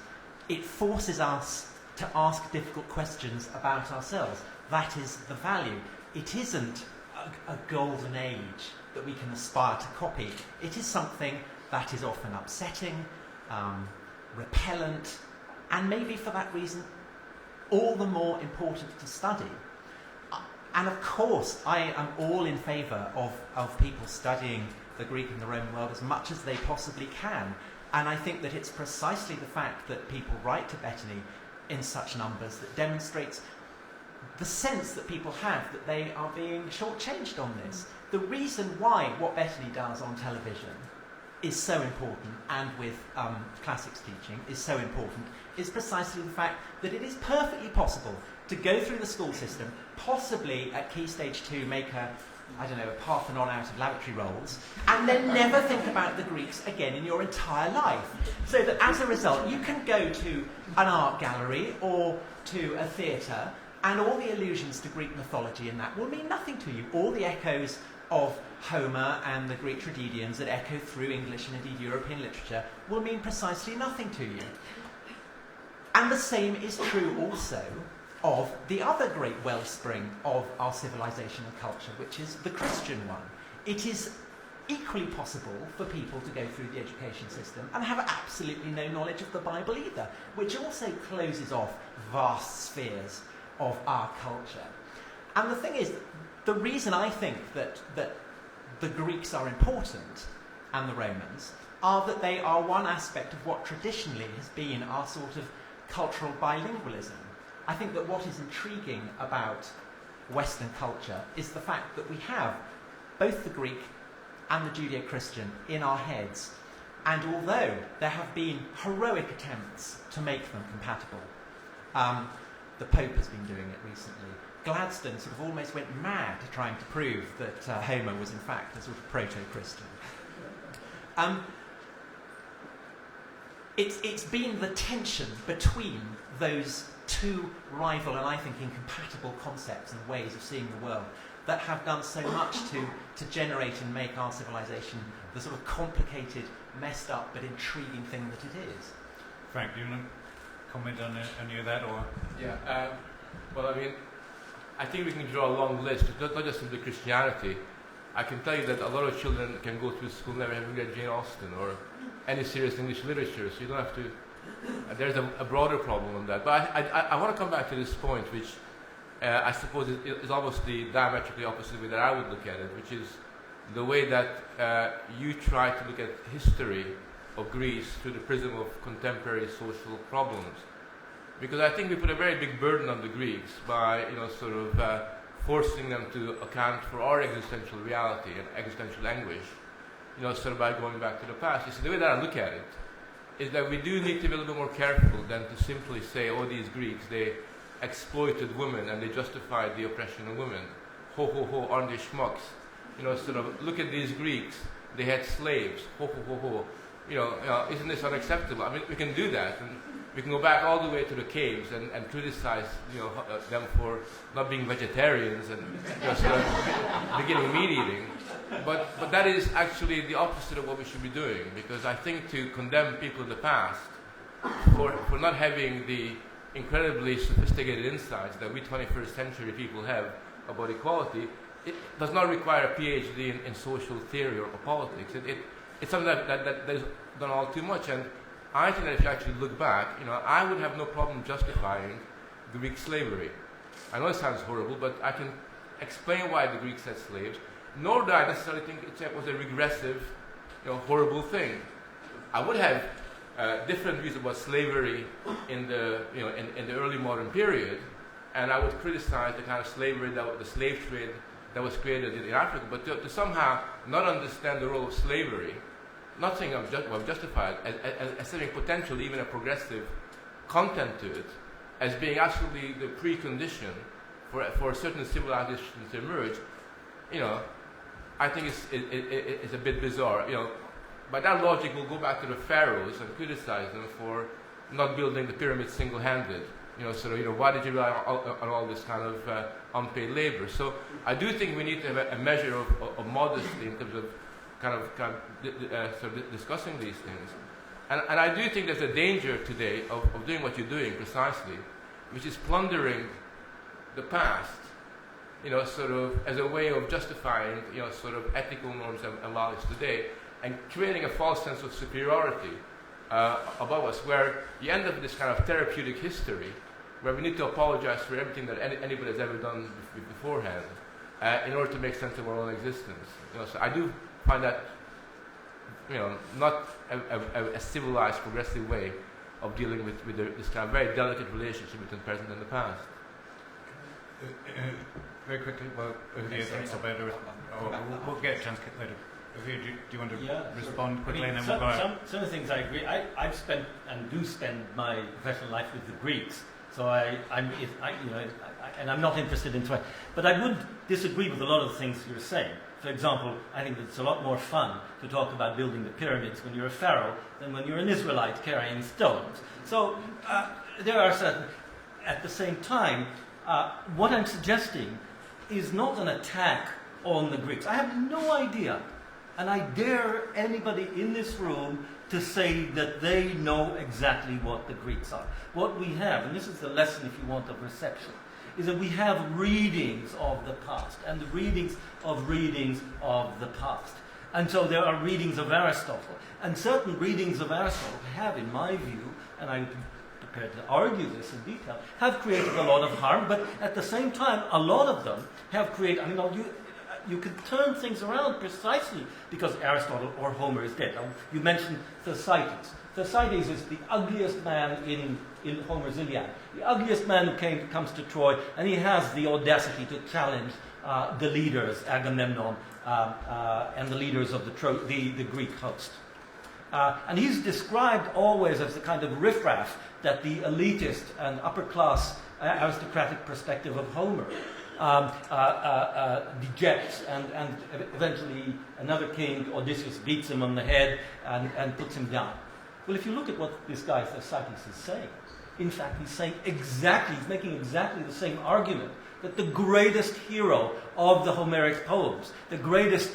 It forces us to ask difficult questions about ourselves. That is the value. It isn't a golden age that we can aspire to copy. It is something that is often upsetting, repellent, and maybe for that reason all the more important to study. And of course, I am all in favour of people studying the Greek and the Roman world as much as they possibly can. And I think that it's precisely the fact that people write to Bettany in such numbers that demonstrates the sense that people have that they are being shortchanged on this. The reason why what Bettany does on television is so important, and with classics teaching is so important, is precisely the fact that it is perfectly possible to go through the school system, possibly at Key Stage 2 make a Parthenon out of lavatory rolls, and then never think about the Greeks again in your entire life. So that as a result, you can go to an art gallery or to a theatre, and all the allusions to Greek mythology in that will mean nothing to you. All the echoes of Homer and the Greek tragedians that echo through English and indeed European literature will mean precisely nothing to you. And the same is true also of the other great wellspring of our civilization and culture, which is the Christian one. It is equally possible for people to go through the education system and have absolutely no knowledge of the Bible either, which also closes off vast spheres of our culture. And the thing is, the reason I think that the Greeks are important, and the Romans, are that they are one aspect of what traditionally has been our sort of cultural bilingualism. I think that what is intriguing about Western culture is the fact that we have both the Greek and the Judeo-Christian in our heads And although there have been heroic attempts to make them compatible, the Pope has been doing it recently. Gladstone sort of almost went mad trying to prove that Homer was in fact a sort of proto-Christian. It's been the tension between those two rival and I think incompatible concepts and ways of seeing the world that have done so much to generate and make our civilization the sort of complicated, messed up but intriguing thing that it is. Frank, do you want to comment on any of that? Or? Yeah, well, I mean, I think we can draw a long list, not just simply Christianity. I can tell you that a lot of children can go through school never having read Jane Austen or any serious English literature, so you don't have to. There's a broader problem on that. But I want to come back to this point, which I suppose is almost the diametrically opposite way that I would look at it, which is the way that you try to look at history of Greece through the prism of contemporary social problems. Because I think we put a very big burden on the Greeks by, sort of forcing them to account for our existential reality and existential anguish, sort of by going back to the past. You see, the way that I look at it is that we do need to be a little bit more careful than to simply say, oh, these Greeks, they exploited women and they justified the oppression of women. Ho, ho, ho, aren't they schmucks? Sort of, look at these Greeks, they had slaves. Ho, ho, ho, ho. Isn't this unacceptable? I mean, we can do that. And we can go back all the way to the caves and criticize them for not being vegetarians and sort of beginning meat eating. But that is actually the opposite of what we should be doing, because I think to condemn people in the past for not having the incredibly sophisticated insights that we 21st century people have about equality, it does not require a PhD in social theory or politics. It's something that is done all too much. And I think that if you actually look back, I would have no problem justifying Greek slavery. I know it sounds horrible, but I can explain why the Greeks had slaves, nor do I necessarily think it was a regressive, horrible thing. I would have different views about slavery in the, in the early modern period, and I would criticize the kind of slavery, the slave trade that was created in Africa, but to somehow not understand the role of slavery, not saying I'm justified, as having potential, even a progressive content to it, as being absolutely the precondition for certain civilizations to emerge, I think it's a bit bizarre. By that logic, we'll go back to the pharaohs and criticize them for not building the pyramids single-handed. Why did you rely on all this kind of unpaid labor? So I do think we need to have a measure of modesty in terms of sort of discussing these things. And I do think there's a danger today of doing what you're doing precisely, which is plundering the past, sort of as a way of justifying, sort of ethical norms and values today, and creating a false sense of superiority above us, where you end up with this kind of therapeutic history, where we need to apologize for everything that anybody has ever done beforehand, in order to make sense of our own existence. So I do find that, not a civilized, progressive way of dealing with this kind of very delicate relationship between the present and the past. Very quickly, we'll get a chance later. Ahuvia, do you want to respond quickly, and then we'll go out? Some of the things I agree. I've spent and do spend my professional life with the Greeks, so and I'm not interested in trying. But I would disagree with a lot of the things you're saying. For example, I think it's a lot more fun to talk about building the pyramids when you're a pharaoh than when you're an Israelite carrying stones. So there are certain. At the same time, what I'm suggesting is not an attack on the Greeks. I have no idea, and I dare anybody in this room to say that they know exactly what the Greeks are. What we have, and this is the lesson, if you want, of reception, is that we have readings of the past, and the readings of the past. And so there are readings of Aristotle, and certain readings of Aristotle have, in my view, and I'm prepared to argue this in detail, have created a lot of harm, but at the same time, a lot of them have created, you can turn things around precisely because Aristotle or Homer is dead. Now, you mentioned Thersites. Thersites is the ugliest man in Homer's Iliad. The ugliest man who comes to Troy, and he has the audacity to challenge the leaders, Agamemnon, and the leaders of the Greek host. And he's described always as the kind of riffraff that the elitist and upper-class aristocratic perspective of Homer dejects, and eventually another king, Odysseus, beats him on the head and puts him down. Well, if you look at what this guy Thersites is saying, in fact, he's making exactly the same argument that the greatest hero of the Homeric poems, the greatest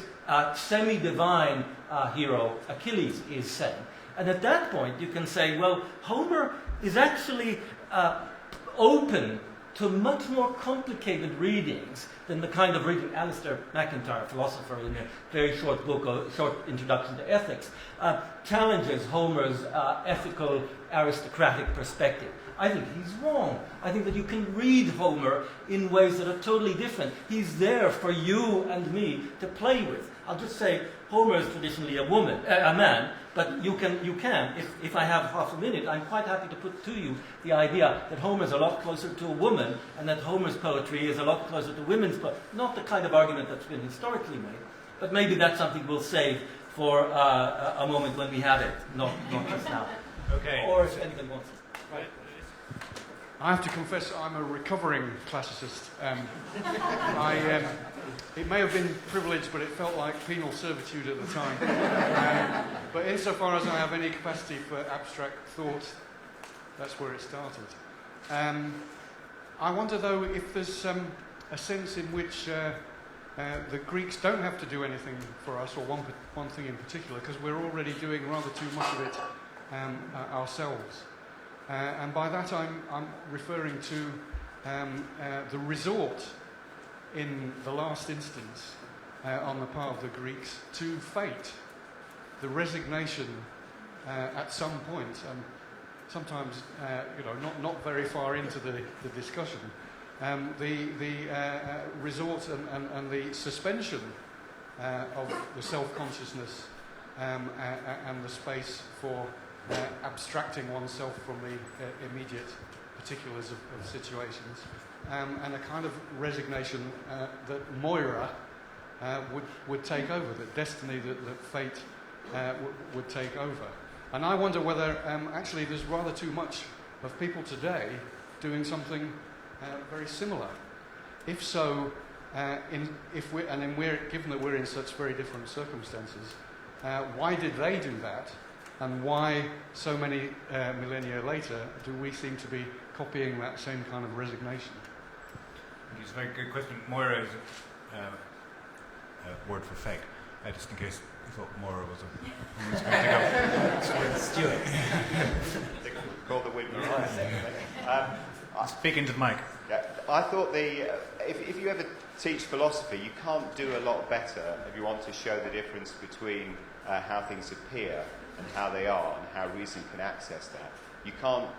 semi-divine hero, Achilles, is saying. And at that point, you can say, well, Homer is actually open to much more complicated readings than the kind of reading Alistair MacIntyre, philosopher, in a very short book, a short introduction to ethics, challenges Homer's ethical aristocratic perspective. I think he's wrong. I think that you can read Homer in ways that are totally different. He's there for you and me to play with. I'll just say Homer is traditionally a man, but you can. If I have half a minute, I'm quite happy to put to you the idea that Homer's a lot closer to a woman, and that Homer's poetry is a lot closer to women's poetry. Not the kind of argument that's been historically made, but maybe that's something we'll save for a moment when we have it, not just now. Okay. Or if anyone wants it. Right. I have to confess I'm a recovering classicist. It may have been privilege, but it felt like penal servitude at the time. But insofar as I have any capacity for abstract thought, that's where it started. I wonder, though, if there's a sense in which the Greeks don't have to do anything for us, or one thing in particular, because we're already doing rather too much of it ourselves. And by that I'm referring to the resort in the last instance on the part of the Greeks to fate, the resignation at some point, and sometimes not very far into the discussion, the resort and the suspension of the self-consciousness and the space for abstracting oneself from the immediate particulars of situations, and a kind of resignation that Moira would take over, that destiny, that fate would take over. And I wonder whether actually there's rather too much of people today doing something very similar. If so, given that we're in such very different circumstances, why did they do that? And why, so many millennia later, do we seem to be copying that same kind of resignation? I think it's a very good question. Moira is a word for fate, just in case you thought Moira was a woman's going to go. Stuart. Call the wind. Speak into the mic. Yeah, I thought if you ever teach philosophy, you can't do a lot better if you want to show the difference between how things appear and how they are, and how reason can access that. You can't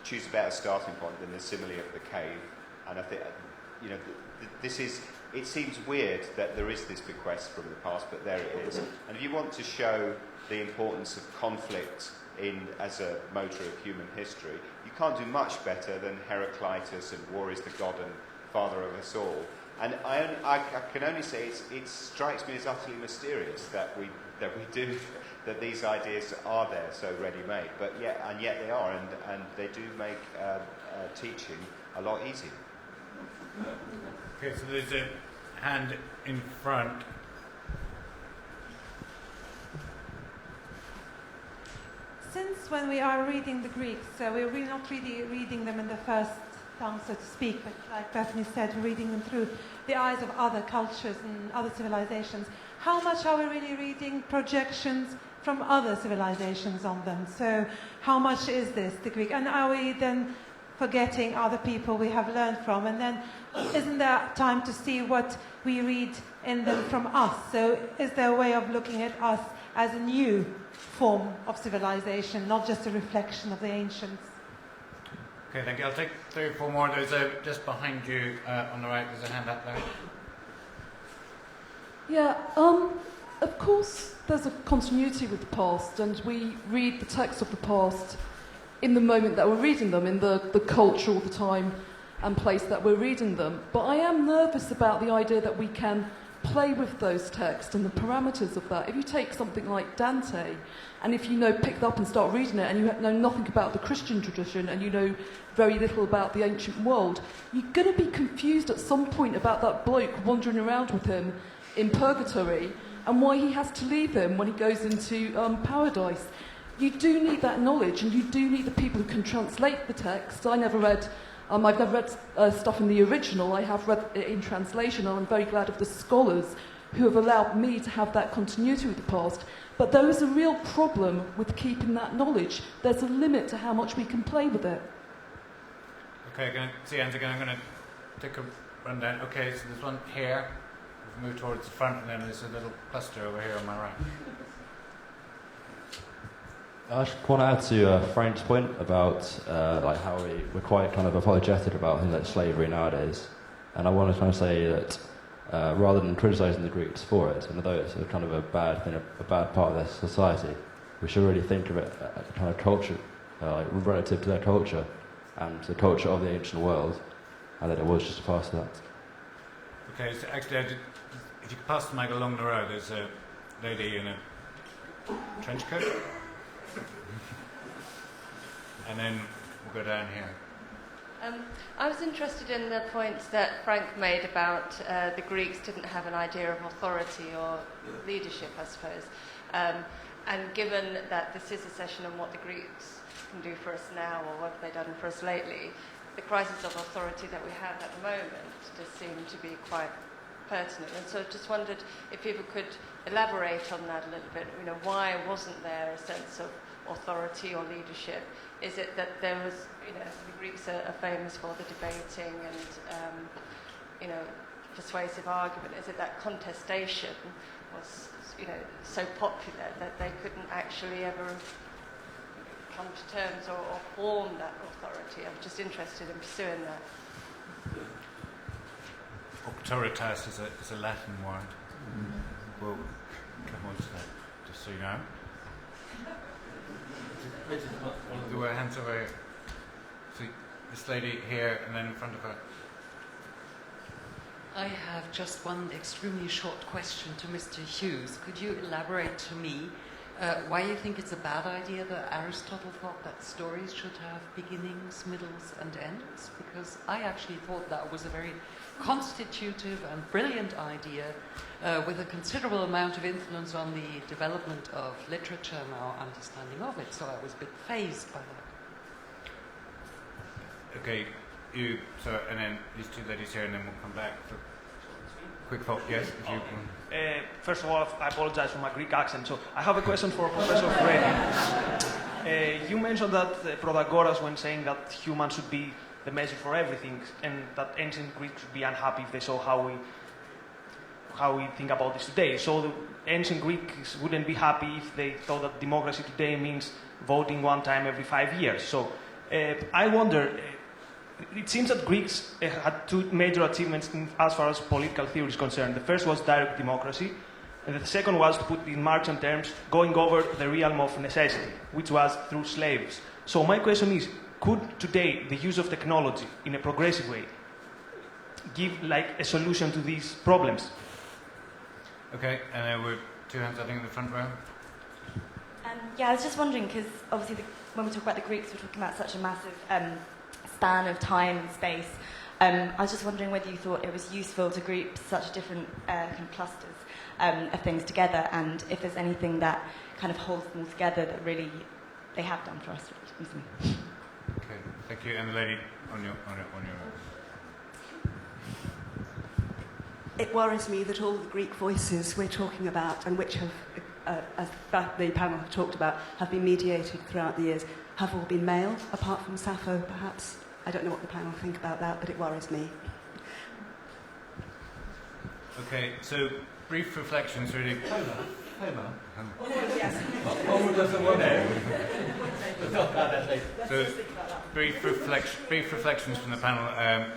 choose a better starting point than the simile of the cave. And I think, it seems weird that there is this bequest from the past, but there it is. And if you want to show the importance of conflict as a motor of human history, you can't do much better than Heraclitus and war is the god and father of us all. And I can only say it strikes me as utterly mysterious that that these ideas are there so ready-made, and yet they are, and they do make teaching a lot easier. Okay, so there's a hand in front. Since when we are reading the Greeks, we're really not really reading them in the first tongue, so to speak, but like Bettany said, we're reading them through the eyes of other cultures and other civilizations. How much are we really reading projections from other civilizations on them? So how much is this the Greek? And are we then forgetting other people we have learned from? And then isn't there time to see what we read in them from us? So is there a way of looking at us as a new form of civilization, not just a reflection of the ancients? Okay, thank you. I'll take 3 or 4 more. There's just behind you on the right, there's a hand up there. Yeah, of course there's a continuity with the past, and we read the texts of the past in the moment that we're reading them, in the culture or the time and place that we're reading them. But I am nervous about the idea that we can play with those texts and the parameters of that. If you take something like Dante, and if you pick it up and start reading it, and you know nothing about the Christian tradition, and you know very little about the ancient world, you're going to be confused at some point about that bloke wandering around with him in purgatory, and why he has to leave him when he goes into paradise. You do need that knowledge, and you do need the people who can translate the text. I've never read stuff in the original. I have read it in translation, and I'm very glad of the scholars who have allowed me to have that continuity with the past. But there is a real problem with keeping that knowledge. There's a limit to how much we can play with it. Okay, I'm going to take a rundown. Okay, so there's one here. We've moved towards the front, and then there's a little cluster over here on my right. I just want to add to Frank's point about how we're quite kind of apologetic about things like slavery nowadays. And I want to kind of say that rather than criticising the Greeks for it, and although it's a kind of a bad thing, a bad part of their society, we should really think of it as a kind of culture, relative to their culture and the culture of the ancient world, and that it was just a part of that. Okay, so actually, if you could pass the mic along the row, there's a lady in a trench coat. And then we'll go down here. I was interested in the points that Frank made about the Greeks didn't have an idea of authority or leadership, I suppose. And given that this is a session on what the Greeks can do for us now or what they've done for us lately, the crisis of authority that we have at the moment does seem to be quite pertinent. And so I just wondered if people could elaborate on that a little bit. You know, why wasn't there a sense of authority or leadership? Is it that there was, the Greeks are famous for the debating and, persuasive argument? Is it that contestation was, so popular that they couldn't actually ever come to terms or form that authority? I'm just interested in pursuing that. Auctoritas is a Latin word. We'll come on to that, just so you know. There were hands over here. So this lady here, and then in front of her. I have just one extremely short question to Mr. Hughes. Could you elaborate to me why you think it's a bad idea that Aristotle thought that stories should have beginnings, middles, and ends? Because I actually thought that was a very constitutive and brilliant idea with a considerable amount of influence on the development of literature and our understanding of it. So I was a bit fazed by that. Okay, and then these two ladies here, and then we'll come back for quick thought. Yes, if you can. First of all, I apologize for my Greek accent. So I have a question for Professor Furedi. You mentioned that Protagoras, when saying that humans should be the measure for everything, and that ancient Greeks would be unhappy if they saw how we think about this today. So the ancient Greeks wouldn't be happy if they thought that democracy today means voting one time every 5 years. So I wonder, it seems that Greeks had two major achievements as far as political theory is concerned. The first was direct democracy, and the second was, to put it in Marxian terms, going over the realm of necessity, which was through slaves. So my question is, could today the use of technology in a progressive way give a solution to these problems? Okay, and there were two hands, I think, in the front row. I was just wondering, because obviously when we talk about the Greeks, we're talking about such a massive span of time and space. I was just wondering whether you thought it was useful to group such different kind of clusters of things together, and if there's anything that kind of holds them all together that really they have done for us. Okay, thank you. And the lady on your It worries me that all the Greek voices we're talking about, and which have, as the panel have talked about, have been mediated throughout the years, have all been male, apart from Sappho, perhaps. I don't know what the panel think about that, but it worries me. Okay, so brief reflections, really. Homer. Yes. So, brief reflections from the panel.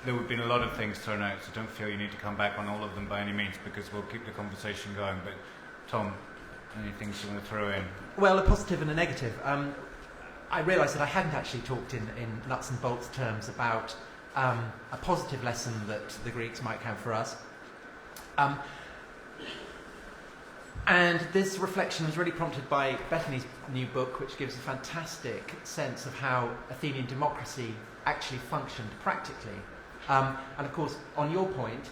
There have been a lot of things thrown out, so don't feel you need to come back on all of them by any means, because we'll keep the conversation going. But, Tom, any things you want to throw in? Well, a positive and a negative. I realised that I hadn't actually talked in nuts and bolts terms about a positive lesson that the Greeks might have for us. And this reflection was really prompted by Bettany's new book, which gives a fantastic sense of how Athenian democracy actually functioned practically. And of course, on your point,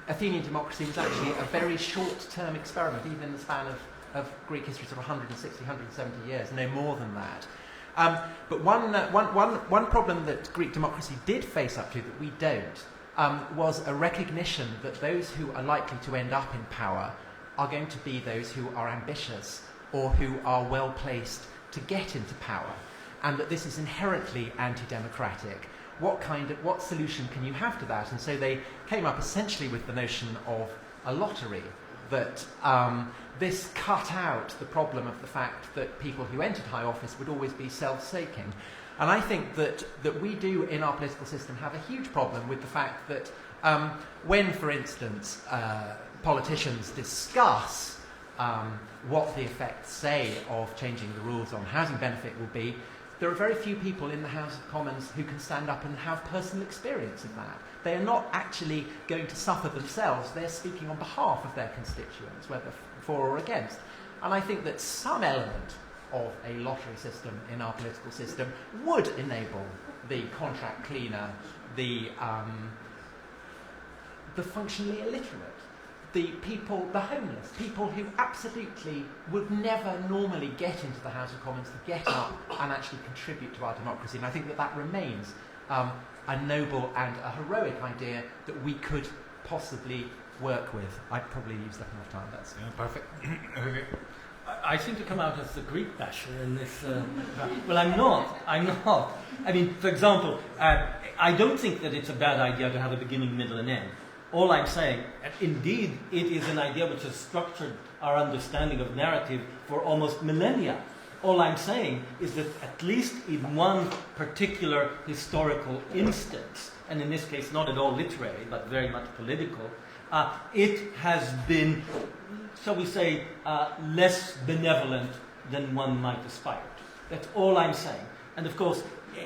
Athenian democracy was actually a very short-term experiment, even in the span of Greek history, sort of 160, 170 years, no more than that. But one problem that Greek democracy did face up to that we don't was a recognition that those who are likely to end up in power are going to be those who are ambitious or who are well placed to get into power, and that this is inherently anti-democratic. What solution can you have to that? And so they came up essentially with the notion of a lottery, that this cut out the problem of the fact that people who entered high office would always be self-seeking. And I think that we do in our political system have a huge problem with the fact that when, for instance, politicians discuss what the effects, say, of changing the rules on housing benefit will be, there are very few people in the House of Commons who can stand up and have personal experience of that. They are not actually going to suffer themselves. They're speaking on behalf of their constituents, whether for or against. And I think that some element of a lottery system in our political system would enable the contract cleaner, the functionally illiterate, the people, the homeless, people who absolutely would never normally get into the House of Commons to get up and actually contribute to our democracy. And I think that remains a noble and a heroic idea that we could possibly work with. I probably used up enough time. That's perfect. I seem to come out as the Greek basher in this. Well, I'm not. I mean, for example, I don't think that it's a bad idea to have a beginning, middle, and end. All I'm saying, indeed, it is an idea which has structured our understanding of narrative for almost millennia. All I'm saying is that at least in one particular historical instance, and in this case not at all literary, but very much political, it has been, shall we say, less benevolent than one might aspire to. That's all I'm saying. And of course,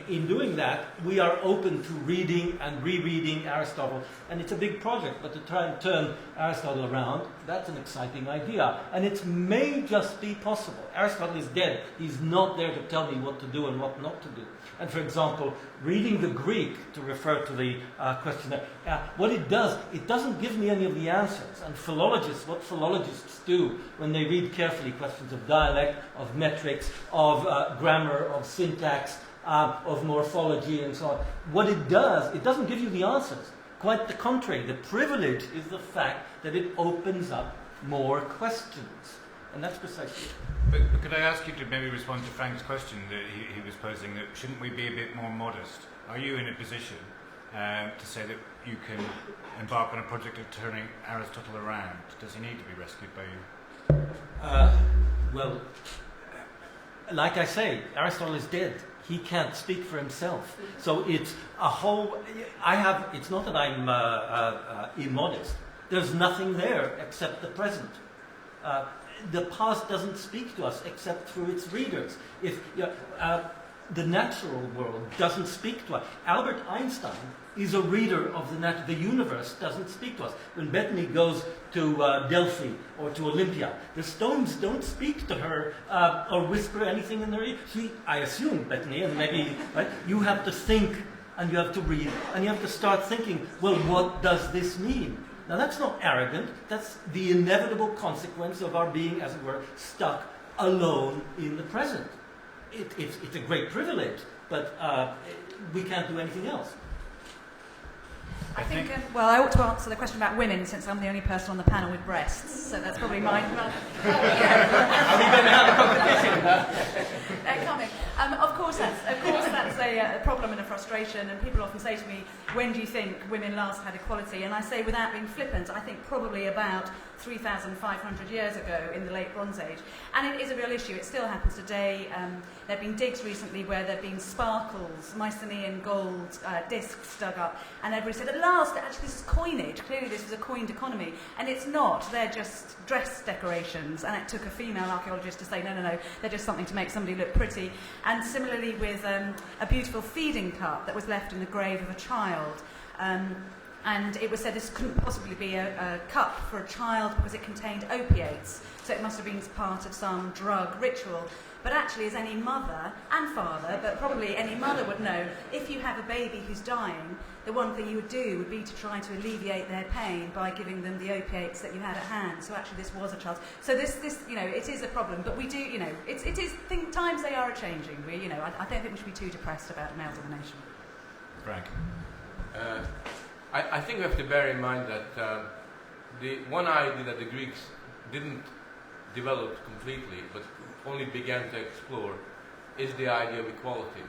in doing that, we are open to reading and rereading Aristotle. And it's a big project, but to try and turn Aristotle around, that's an exciting idea. And it may just be possible. Aristotle is dead. He's not there to tell me what to do and what not to do. And for example, reading the Greek, to refer to the question there, what it does, it doesn't give me any of the answers. And what philologists do when they read carefully questions of dialect, of metrics, of grammar, of syntax, of morphology and so on. What it does, it doesn't give you the answers. Quite the contrary. The privilege is the fact that it opens up more questions. And that's precisely it. But could I ask you to maybe respond to Frank's question that he was posing, that shouldn't we be a bit more modest? Are you in a position to say that you can embark on a project of turning Aristotle around? Does he need to be rescued by you? Well, like I say, Aristotle is dead. He can't speak for himself. So it's a whole... It's not that I'm immodest. There's nothing there except the present. The past doesn't speak to us except through its readers. The natural world doesn't speak to us. Albert Einstein is a reader of the universe doesn't speak to us. When Bettany goes to Delphi or to Olympia, the stones don't speak to her or whisper anything in their ear. I assume, Bettany, and maybe right, you have to think and you have to read and you have to start thinking, well, what does this mean? Now that's not arrogant, that's the inevitable consequence of our being, as it were, stuck alone in the present. It's a great privilege, but we can't do anything else. I think, I ought to answer the question about women, since I'm the only person on the panel with breasts, so that's probably mine. Are we going to have a competition? They're coming. Of course that's a problem and a frustration, and people often say to me, when do you think women last had equality? And I say, without being flippant, I think probably about 3,500 years ago in the late Bronze Age. And it is a real issue. It still happens today. There have been digs recently where there have been sparkles, Mycenaean gold discs dug up, and everybody said, at last, actually this is coinage. Clearly this was a coined economy. And it's not. They're just dress decorations. And it took a female archaeologist to say, no, they're just something to make somebody look pretty. And similarly with a beautiful feeding cup that was left in the grave of a child. And it was said this couldn't possibly be a cup for a child because it contained opiates, so it must have been part of some drug ritual. But actually, as any mother and father, but probably any mother would know, if you have a baby who's dying, the one thing you would do would be to try to alleviate their pain by giving them the opiates that you had at hand. So actually, this was a child. So this, it is a problem. But we do, times they are changing. I don't think we should be too depressed about male domination. Frank. I think we have to bear in mind that the one idea that the Greeks didn't develop completely, but only began to explore, is the idea of equality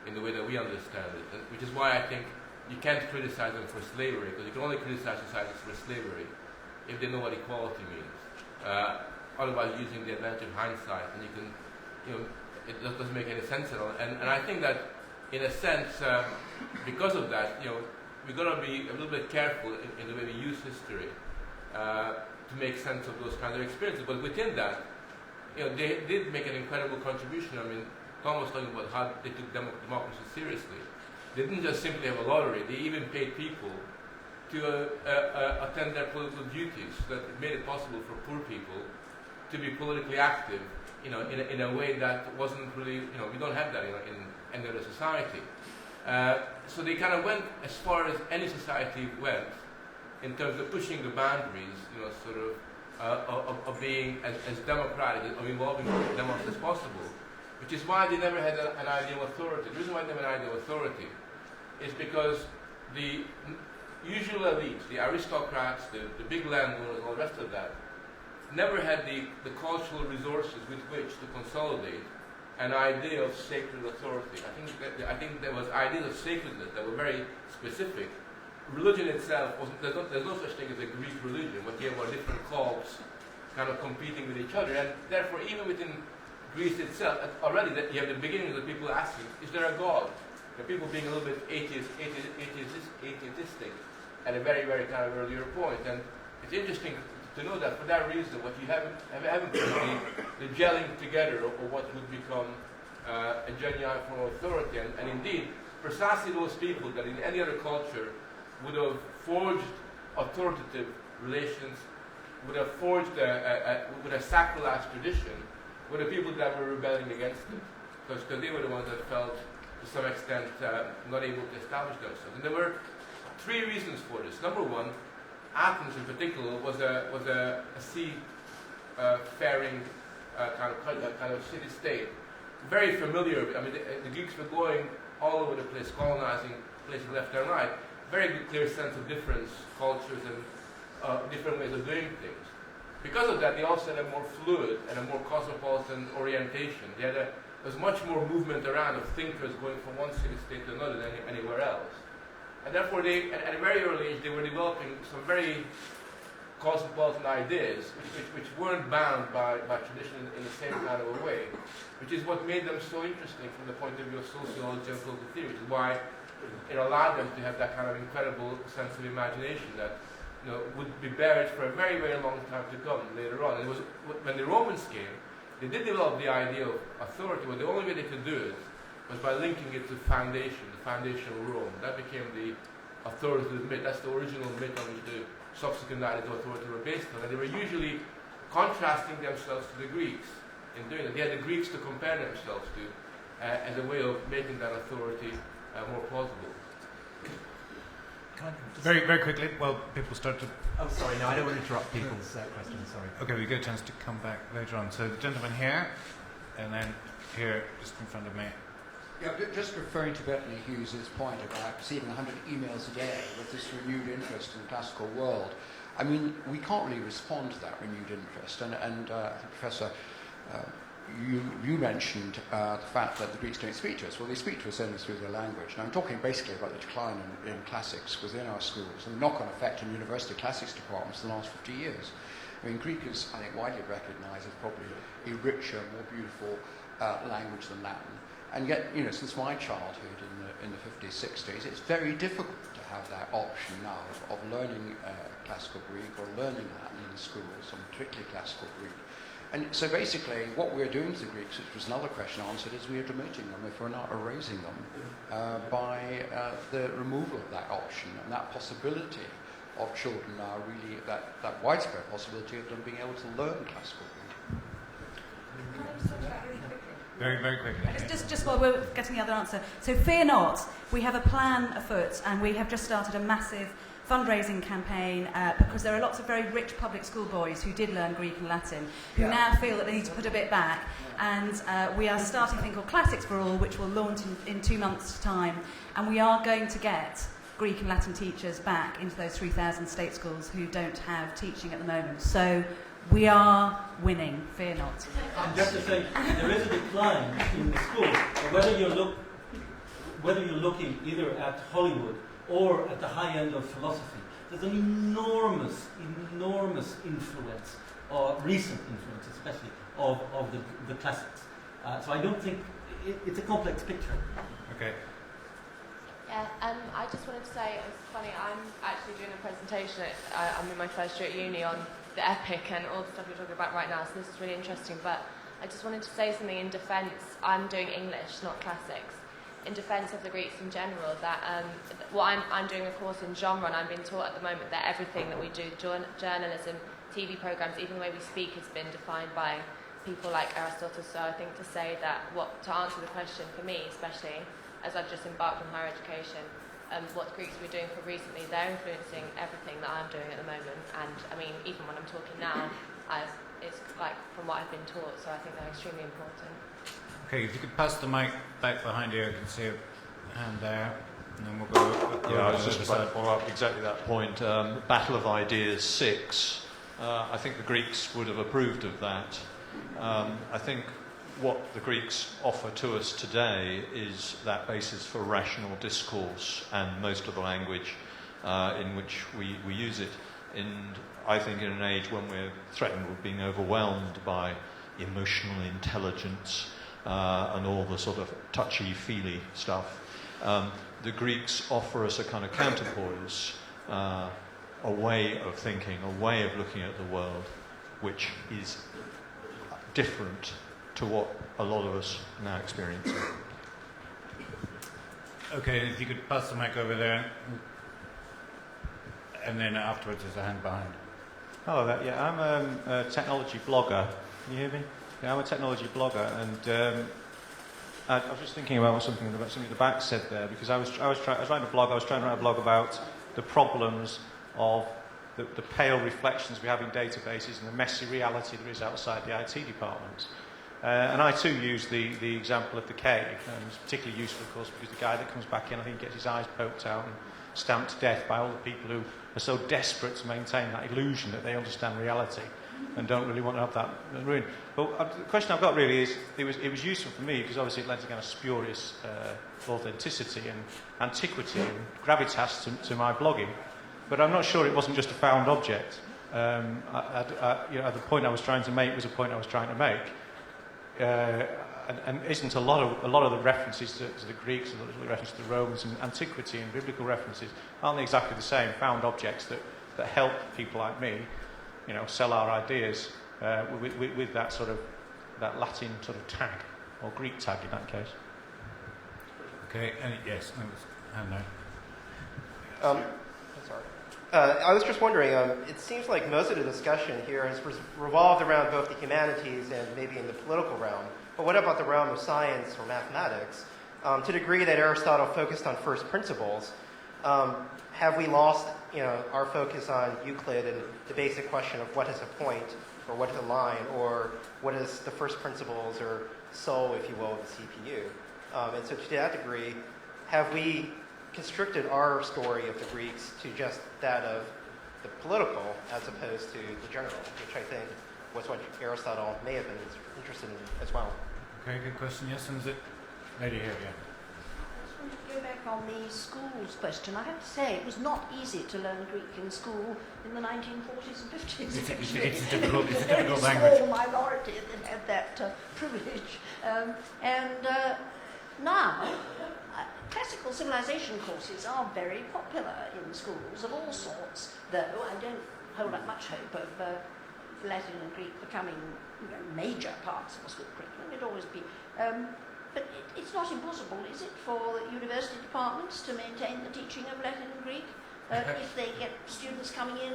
in the way that we understand it, and which is why I think you can't criticize them for slavery, because you can only criticize societies for slavery if they know what equality means. Otherwise, using the advantage of hindsight, and it doesn't make any sense at all. And I think that, in a sense, because of that, we've got to be a little bit careful in the way we use history to make sense of those kinds of experiences. But within that, they did make an incredible contribution. I mean, Tom was talking about how they took democracy seriously. They didn't just simply have a lottery. They even paid people to attend their political duties. That made it possible for poor people to be politically active, in a way that wasn't really, we don't have that in any other society. So they kind of went as far as any society went in terms of pushing the boundaries, of being as democratic, of involving democracy as possible. Which is why they never had an idea of authority. The reason why they never had an idea of authority is because the usual elites, the aristocrats, the big landowners, and all the rest of that, never had the cultural resources with which to consolidate an idea of sacred authority. I think there was ideas of sacredness that were very specific. Religion itself wasn't. There's no such thing as a Greek religion. What you have are different cults, kind of competing with each other, and therefore, even within Greece itself, already that you have the beginnings of people asking, "Is there a God?" The people being a little bit atheistic at a very, very kind of earlier point, and it's interesting to know that for that reason, what you haven't the gelling together of what would become a genuine form of authority, and indeed, precisely those people that in any other culture would have forged authoritative relations, would have forged a sacralized tradition, were the people that were rebelling against it, because they were the ones that felt, to some extent, not able to establish themselves. And there were three reasons for this. Number one, Athens in particular was a sea-faring kind of city-state, very familiar. I mean, the Greeks were going all over the place, colonizing places left and right. Very clear sense of difference, cultures, and different ways of doing things. Because of that, they also had a more fluid and a more cosmopolitan orientation. There was much more movement around of thinkers going from one city-state to another than anywhere else. And therefore, at a very early age, they were developing some very cosmopolitan ideas, which weren't bound by tradition in the same kind of a way, which is what made them so interesting from the point of view of sociology and political theory, which is why it allowed them to have that kind of incredible sense of imagination that would be buried for a very, very long time to come later on. And it was when the Romans came, they did develop the idea of authority, but the only way they could do it was by linking it to the foundation of Rome. That became the authoritative myth. That's the original myth on which the subsequent ideas of authority were based on. And they were usually contrasting themselves to the Greeks in doing it. They had the Greeks to compare themselves to as a way of making that authority more plausible. Very, very quickly, well, people start to... Oh, sorry, no, I don't want to interrupt people's questions, sorry. Okay, we get a chance to come back later on. So the gentleman here, and then here, just in front of me. Yeah, just referring to Bettany Hughes' point about receiving 100 emails a day with this renewed interest in the classical world. I mean, we can't really respond to that renewed interest. And I think, Professor, you mentioned the fact that the Greeks don't speak to us. Well, they speak to us only through their language. And I'm talking basically about the decline in classics within our schools and the knock-on effect in university classics departments in the last 50 years. I mean, Greek is, I think, widely recognised as probably a richer, more beautiful language than Latin. And yet, since my childhood in the 50s, 60s, it's very difficult to have that option now of learning classical Greek or learning Latin in schools, and particularly classical Greek. And so basically, what we're doing to the Greeks, which was another question answered, is we are demoting them, if we're not erasing them, by the removal of that option and that possibility of children now really, that widespread possibility of them being able to learn classical Greek. Very, very quickly. Just while we're getting the other answer. So fear not, we have a plan afoot, and we have just started a massive fundraising campaign because there are lots of very rich public school boys who did learn Greek and Latin who now feel that they need to put a bit back, and we are starting a thing called Classics for All, which will launch in 2 months' time, and we are going to get Greek and Latin teachers back into those 3,000 state schools who don't have teaching at the moment. So we are winning, fear not. And just to say, there is a decline in the schools. Whether you're looking either at Hollywood or at the high end of philosophy, there's an enormous influence, or recent influence especially, of the classics. So I don't think it's a complex picture. Okay. Yeah, I just wanted to say, it was funny, I'm actually doing a presentation, I'm in my first year at uni on the epic and all the stuff you're talking about right now, so this is really interesting, but I just wanted to say something in defence. I'm doing English, not classics. In defence of the Greeks in general, that I'm doing a course in genre, and I'm being taught at the moment that everything that we do, journalism, TV programmes, even the way we speak, has been defined by people like Aristotle. So I think to say that, to answer the question for me, especially as I've just embarked on higher education, what the Greeks were doing for recently, they're influencing everything that I'm doing at the moment. And I mean, even when I'm talking now, it's like from what I've been taught. So I think they're extremely important. Okay, if you could pass the mic back behind you, I can see a hand there, and then we'll go. Yeah, I was just about to follow up exactly that point. Battle of Ideas 6. I think the Greeks would have approved of that. I think what the Greeks offer to us today is that basis for rational discourse and most of the language in which we use it. And I think in an age when we're threatened with being overwhelmed by emotional intelligence and all the sort of touchy-feely stuff, the Greeks offer us a kind of counterpoise, a way of thinking, a way of looking at the world, which is different to what a lot of us now experience. Okay, if you could pass the mic over there, and then afterwards there's a hand behind. Hello there. Yeah, I'm a technology blogger. Can you hear me? Yeah, I'm a technology blogger, and I was just thinking about something the back said there, because I was writing a blog. I was trying to write a blog about the problems of the pale reflections we have in databases and the messy reality there is outside the IT departments. And I too use the example of the cave. It's particularly useful, of course, because the guy that comes back in, I think, gets his eyes poked out and stamped to death by all the people who are so desperate to maintain that illusion that they understand reality and don't really want to have that ruined. But the question I've got really is, it was useful for me because obviously it lends a kind of spurious authenticity and antiquity and gravitas to my blogging. But I'm not sure it wasn't just a found object. The point I was trying to make was a point I was trying to make. And isn't a lot of the references to the Greeks and the references to the Romans and antiquity and biblical references, aren't they exactly the same? Found objects that help people like me, sell our ideas with that sort of that Latin sort of tag, or Greek tag in that case. Okay, yes, I know. Sorry. I was just wondering, it seems like most of the discussion here has revolved around both the humanities and maybe in the political realm. But what about the realm of science or mathematics? To the degree that Aristotle focused on first principles, have we lost our focus on Euclid and the basic question of what is a point, or what is a line, or what is the first principles, or soul, if you will, of the CPU? And so to that degree, have we constricted our story of the Greeks to just that of the political as opposed to the general, which I think was what Aristotle may have been interested in as well. Okay, good question. Yes, and is it lady here? Yeah. I just want to go back on the schools question. I have to say it was not easy to learn Greek in school in the 1940s and 50s. It's a difficult language. It's a very small minority that had that privilege. Now, classical civilization courses are very popular in schools of all sorts, though I don't hold up much hope of Latin and Greek becoming major parts of a school curriculum. It'd always be. But it's not impossible, is it, for university departments to maintain the teaching of Latin and Greek if they get students coming in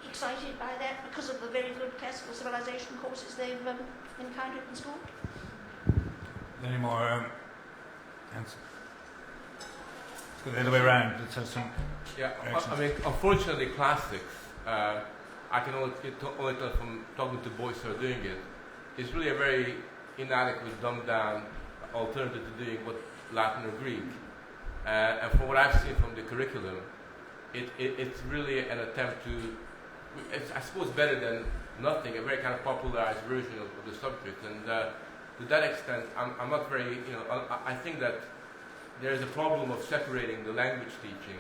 excited by that because of the very good classical civilization courses they've encountered in school? Any more answers? Let's go the other way around. Let's have some. Yeah, I mean, unfortunately, classics, I can only tell from talking to boys who are doing it, is really a very inadequate, dumbed down alternative to doing what Latin or Greek. And from what I've seen from the curriculum, it's really an attempt to, it's, I suppose, better than nothing, a very kind of popularized version of the subject. And to that extent, I'm not very, I think that there is a problem of separating the language teaching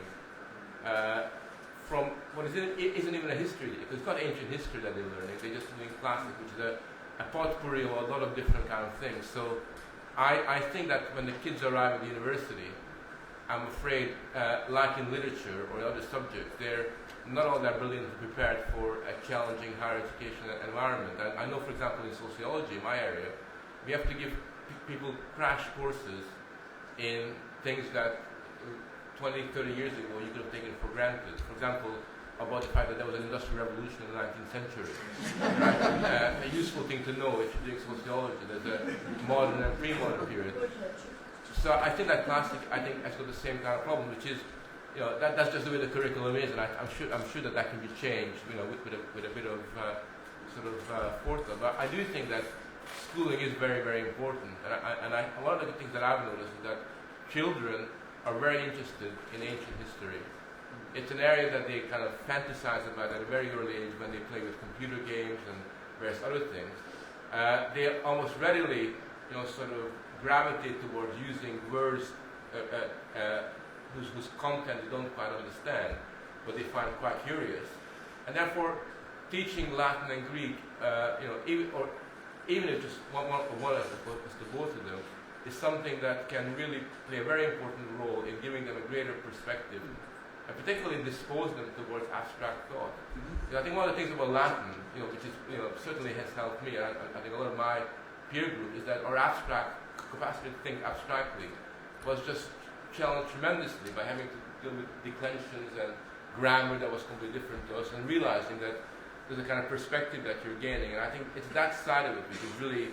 from what isn't even a history. It's not ancient history that they're learning. They're just doing classic, which is a potpourri of a lot of different kind of things. So I think that when the kids arrive at the university, I'm afraid, like in literature or other subjects, they're not all that brilliantly prepared for a challenging higher education environment. And I know, for example, in sociology, in my area, we have to give people crash courses in things that 20, 30 years ago you could have taken for granted. For example, about the fact that there was an industrial revolution in the 19th century. Right? A useful thing to know if you're doing sociology. There's a modern and pre-modern period. So I think that classic, has got the same kind of problem, which is, that's just the way the curriculum is, and I'm sure that can be changed, with a bit of forethought. But I do think that schooling is very, very important, and one of the things that I've noticed is that children are very interested in ancient history. It's an area that they kind of fantasize about at a very early age when they play with computer games and various other things. They almost readily, gravitate towards using words whose content they don't quite understand, but they find quite curious. And therefore, teaching Latin and Greek, even if just one as opposed to both of them, is something that can really play a very important role in giving them a greater perspective, and particularly dispose them towards abstract thought. I think one of the things about Latin, which is certainly has helped me, and I think a lot of my peer group, is that our abstract capacity to think abstractly was just challenged tremendously by having to deal with declensions and grammar that was completely different to us, and realizing that there's a kind of perspective that you're gaining. And I think it's that side of it which is really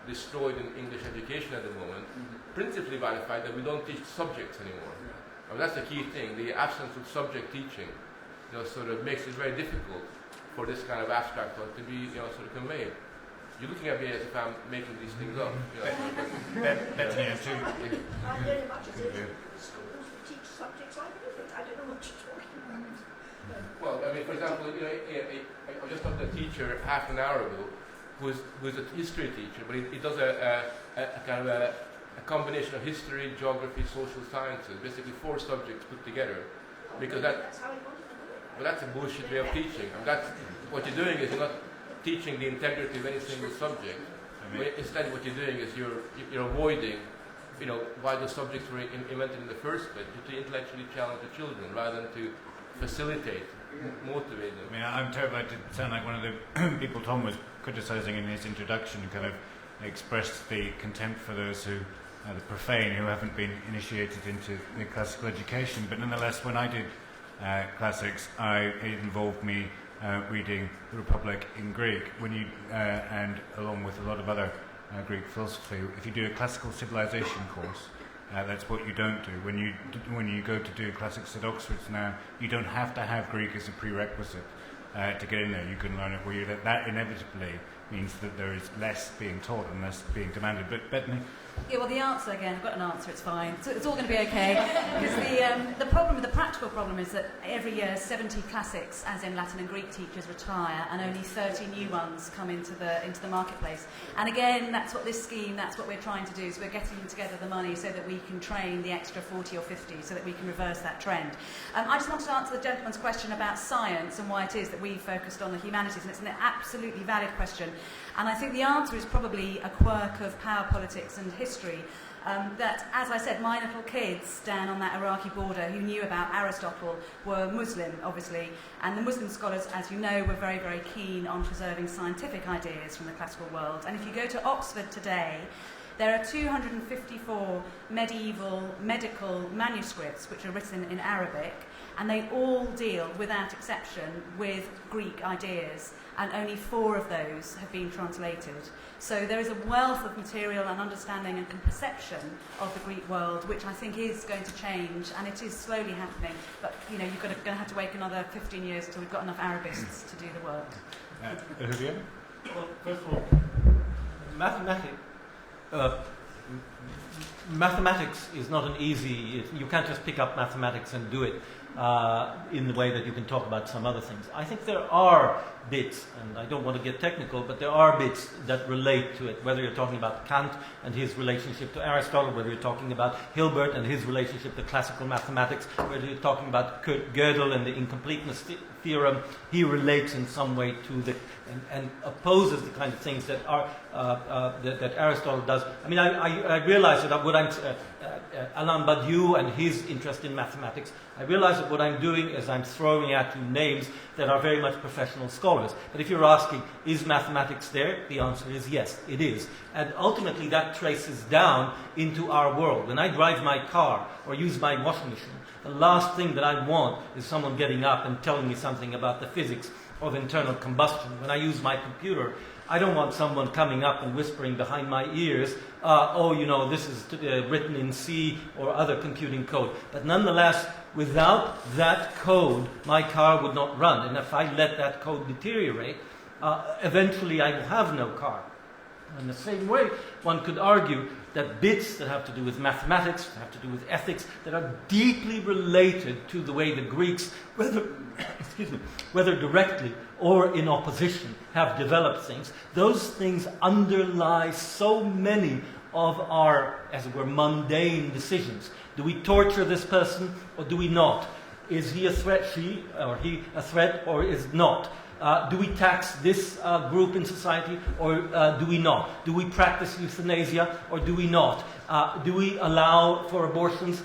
destroyed in English education at the moment, principally by the fact that we don't teach subjects anymore. I mean, that's the key thing. The absence of subject teaching makes it very difficult for this kind of abstract thought to be conveyed. You're looking at me as if I'm making these things up. Bettany, too. I very much as if schools teach subjects like anything. I don't know what you're talking about. Well, I mean, for example, I just talked to a teacher half an hour ago who's a history teacher, but he does a kind of a combination of history, geography, social sciences, basically 4 subjects put together. Because that's how he wanted to do it. But that's a bullshit way of teaching. I mean, that's what you're doing is you're not teaching the integrity of any single subject. Instead, what you're doing is you're avoiding, why the subjects were invented in the first place, to intellectually challenge the children rather than to facilitate, motivate them. I mean, I'm terrified to sound like one of the people Tom was criticising in his introduction, kind of expressed the contempt for those who are the profane, who haven't been initiated into the classical education. But nonetheless, when I did classics, it involved me reading the Republic in Greek. And along with a lot of other Greek philosophy, if you do a classical civilisation course, that's what you don't do. When you go to do classics at Oxford now, you don't have to have Greek as a prerequisite to get in there. You can learn it that inevitably means that there is less being taught and less being demanded. But Bettany? Yeah, well, the answer, again, I've got an answer, it's fine. So it's all going to be okay. Because the practical problem is that every year 70 classics, as in Latin and Greek teachers, retire, and only 30 new ones come into the marketplace. And again, that's what we're trying to do. So we're getting together the money so that we can train the extra 40 or 50, so that we can reverse that trend. I just wanted to answer the gentleman's question about science and why it is that we focused on the humanities, and it's an absolutely valid question. And I think the answer is probably a quirk of power politics and history. that, as I said, my little kids down on that Iraqi border who knew about Aristotle were Muslim, obviously, and the Muslim scholars, as you know, were very, very keen on preserving scientific ideas from the classical world. And if you go to Oxford today, there are 254 medieval medical manuscripts which are written in Arabic, and they all deal, without exception, with Greek ideas, and only 4 of those have been translated. So there is a wealth of material and understanding and perception of the Greek world, which I think is going to change, and it is slowly happening. But you know, you're going to have to wait another 15 years until we've got enough Arabists to do the work. Ahuvia? Well, first of all, mathematics is not an easy. You can't just pick up mathematics and do it in the way that you can talk about some other things. I think there are bits, and I don't want to get technical, but there are bits that relate to it, whether you're talking about Kant and his relationship to Aristotle, whether you're talking about Hilbert and his relationship to classical mathematics, whether you're talking about Kurt Gödel and the incompleteness theorem. He relates in some way to the and opposes the kind of things that are that Aristotle does. I mean, I realize that what I'm Alain Badiou and his interest in mathematics. I realize that what I'm doing is I'm throwing at you names that are very much professional scholars. But if you're asking, is mathematics there? The answer is yes, it is. And ultimately that traces down into our world. When I drive my car or use my washing machine, the last thing that I want is someone getting up and telling me something about the physics of internal combustion. When I use my computer, I don't want someone coming up and whispering behind my ears, oh, you know, this is written in C or other computing code. But nonetheless, without that code, my car would not run. And if I let that code deteriorate, eventually I will have no car. In the same way, one could argue that bits that have to do with mathematics, that have to do with ethics, that are deeply related to the way the Greeks, whether directly or in opposition, have developed things, those things underlie so many of our, as it were, mundane decisions. Do we torture this person or do we not? Is he a threat, she or he a threat or is not? Do we tax this group in society or do we not? Do we practice euthanasia or do we not? Do we allow for abortions?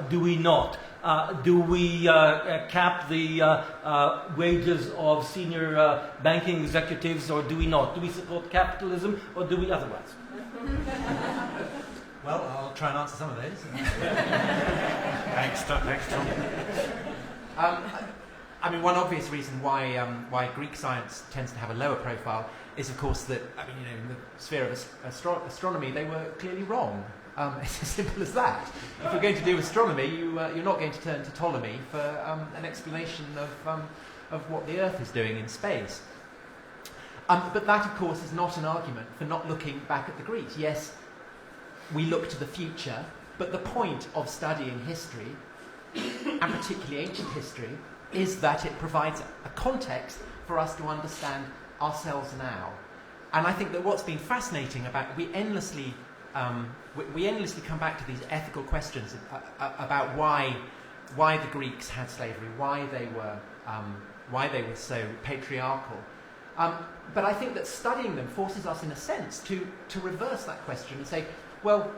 Do we not? Do we cap the wages of senior banking executives or do we not? Do we support capitalism or do we otherwise? Well, I'll try and answer some of those. Thanks, Tom. I mean, one obvious reason why Greek science tends to have a lower profile is, of course, that in the sphere of astronomy, they were clearly wrong. It's as simple as that. If you're going to do astronomy, you're not going to turn to Ptolemy for an explanation of what the Earth is doing in space. But that, of course, is not an argument for not looking back at the Greeks. Yes, we look to the future, but the point of studying history, and particularly ancient history, is that it provides a context for us to understand ourselves now. And I think that what's been fascinating about we endlessly come back to these ethical questions about why the Greeks had slavery, why they were so patriarchal. But I think that studying them forces us, in a sense, to reverse that question and say, well,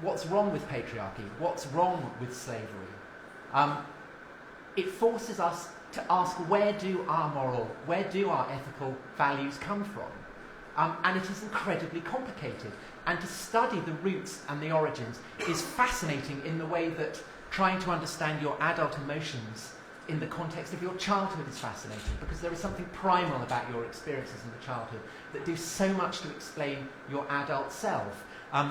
what's wrong with patriarchy? What's wrong with slavery? It forces us to ask, where do our ethical values come from? And it is incredibly complicated. And to study the roots and the origins is fascinating in the way that trying to understand your adult emotions in the context of your childhood is fascinating, because there is something primal about your experiences in the childhood that do so much to explain your adult self.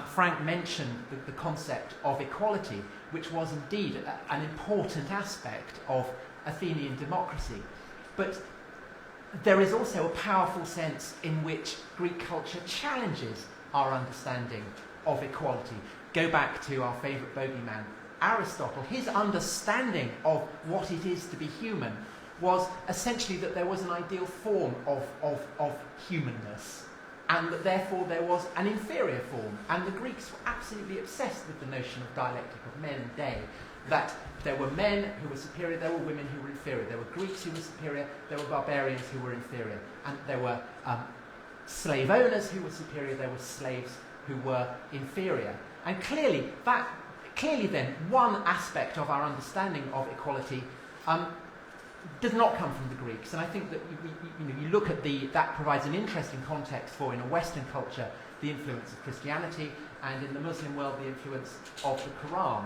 Frank mentioned the concept of equality, which was indeed an important aspect of Athenian democracy. But there is also a powerful sense in which Greek culture challenges our understanding of equality. Go back to our favourite bogeyman, Aristotle. His understanding of what it is to be human was essentially that there was an ideal form of humanness, and that therefore there was an inferior form. And the Greeks were absolutely obsessed with the notion of dialectic of men and day, that there were men who were superior, there were women who were inferior, there were Greeks who were superior, there were barbarians who were inferior, and there were slave owners who were superior, there were slaves who were inferior. And clearly then, one aspect of our understanding of equality does not come from the Greeks. And I think that you look at that provides an interesting context for, in a Western culture, the influence of Christianity, and in the Muslim world, the influence of the Quran.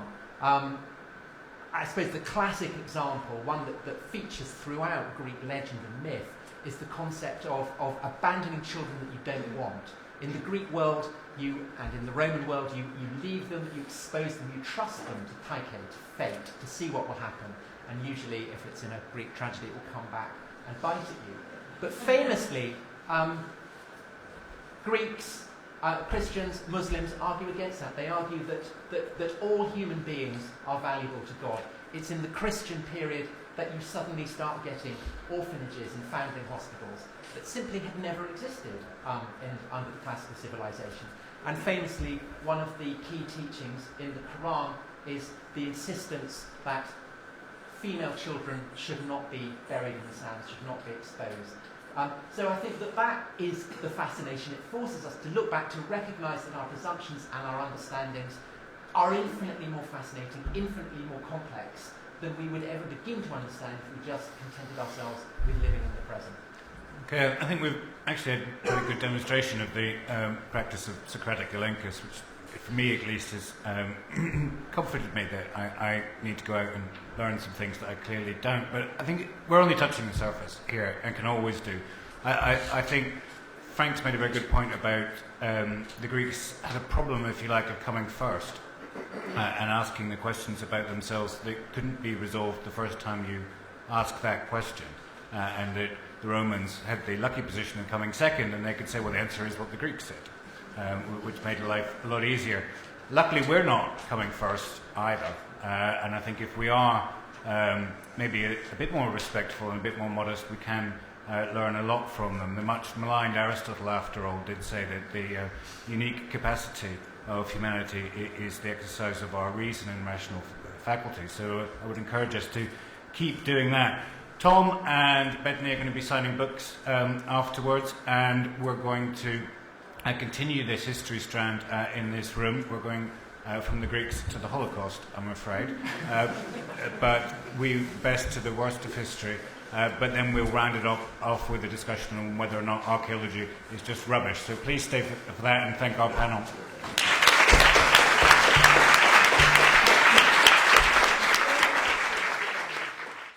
I suppose the classic example, one that features throughout Greek legend and myth, is the concept of abandoning children that you don't want. In the Greek world, and in the Roman world, you leave them, you expose them, you trust them to Tyche, to fate, to see what will happen. And usually, if it's in a Greek tragedy, it will come back and bite at you. But famously, Greeks, Christians, Muslims argue against that. They argue that all human beings are valuable to God. It's in the Christian period that you suddenly start getting orphanages and foundling hospitals that simply had never existed under the classical civilization. And famously, one of the key teachings in the Quran is the insistence that female children should not be buried in the sand, should not be exposed. So I think that is the fascination. It forces us to look back, to recognise that our presumptions and our understandings are infinitely more fascinating, infinitely more complex than we would ever begin to understand if we just contented ourselves with living in the present. Okay, I think we've actually had a very good demonstration of the practice of Socratic elenchus, which, for me at least, has comforted me that I need to go out and learn some things that I clearly don't. But I think we're only touching the surface here, and can always do. I think Frank's made a very good point about the Greeks had a problem, if you like, of coming first and asking the questions about themselves that couldn't be resolved the first time you asked that question. And that the Romans had the lucky position of coming second, and they could say, well, the answer is what the Greeks said, which made life a lot easier. Luckily, we're not coming first either. And I think if we are maybe a bit more respectful and a bit more modest, we can learn a lot from them. The much maligned Aristotle, after all, did say that the unique capacity of humanity is the exercise of our reason and rational faculties. So I would encourage us to keep doing that. Tom and Bettany are going to be signing books afterwards, and we're going to continue this history strand in this room. We're going from the Greeks to the Holocaust, I'm afraid, but we best to the worst of history. But then we'll round it off with a discussion on whether or not archaeology is just rubbish. So please stay for that, and thank our panel.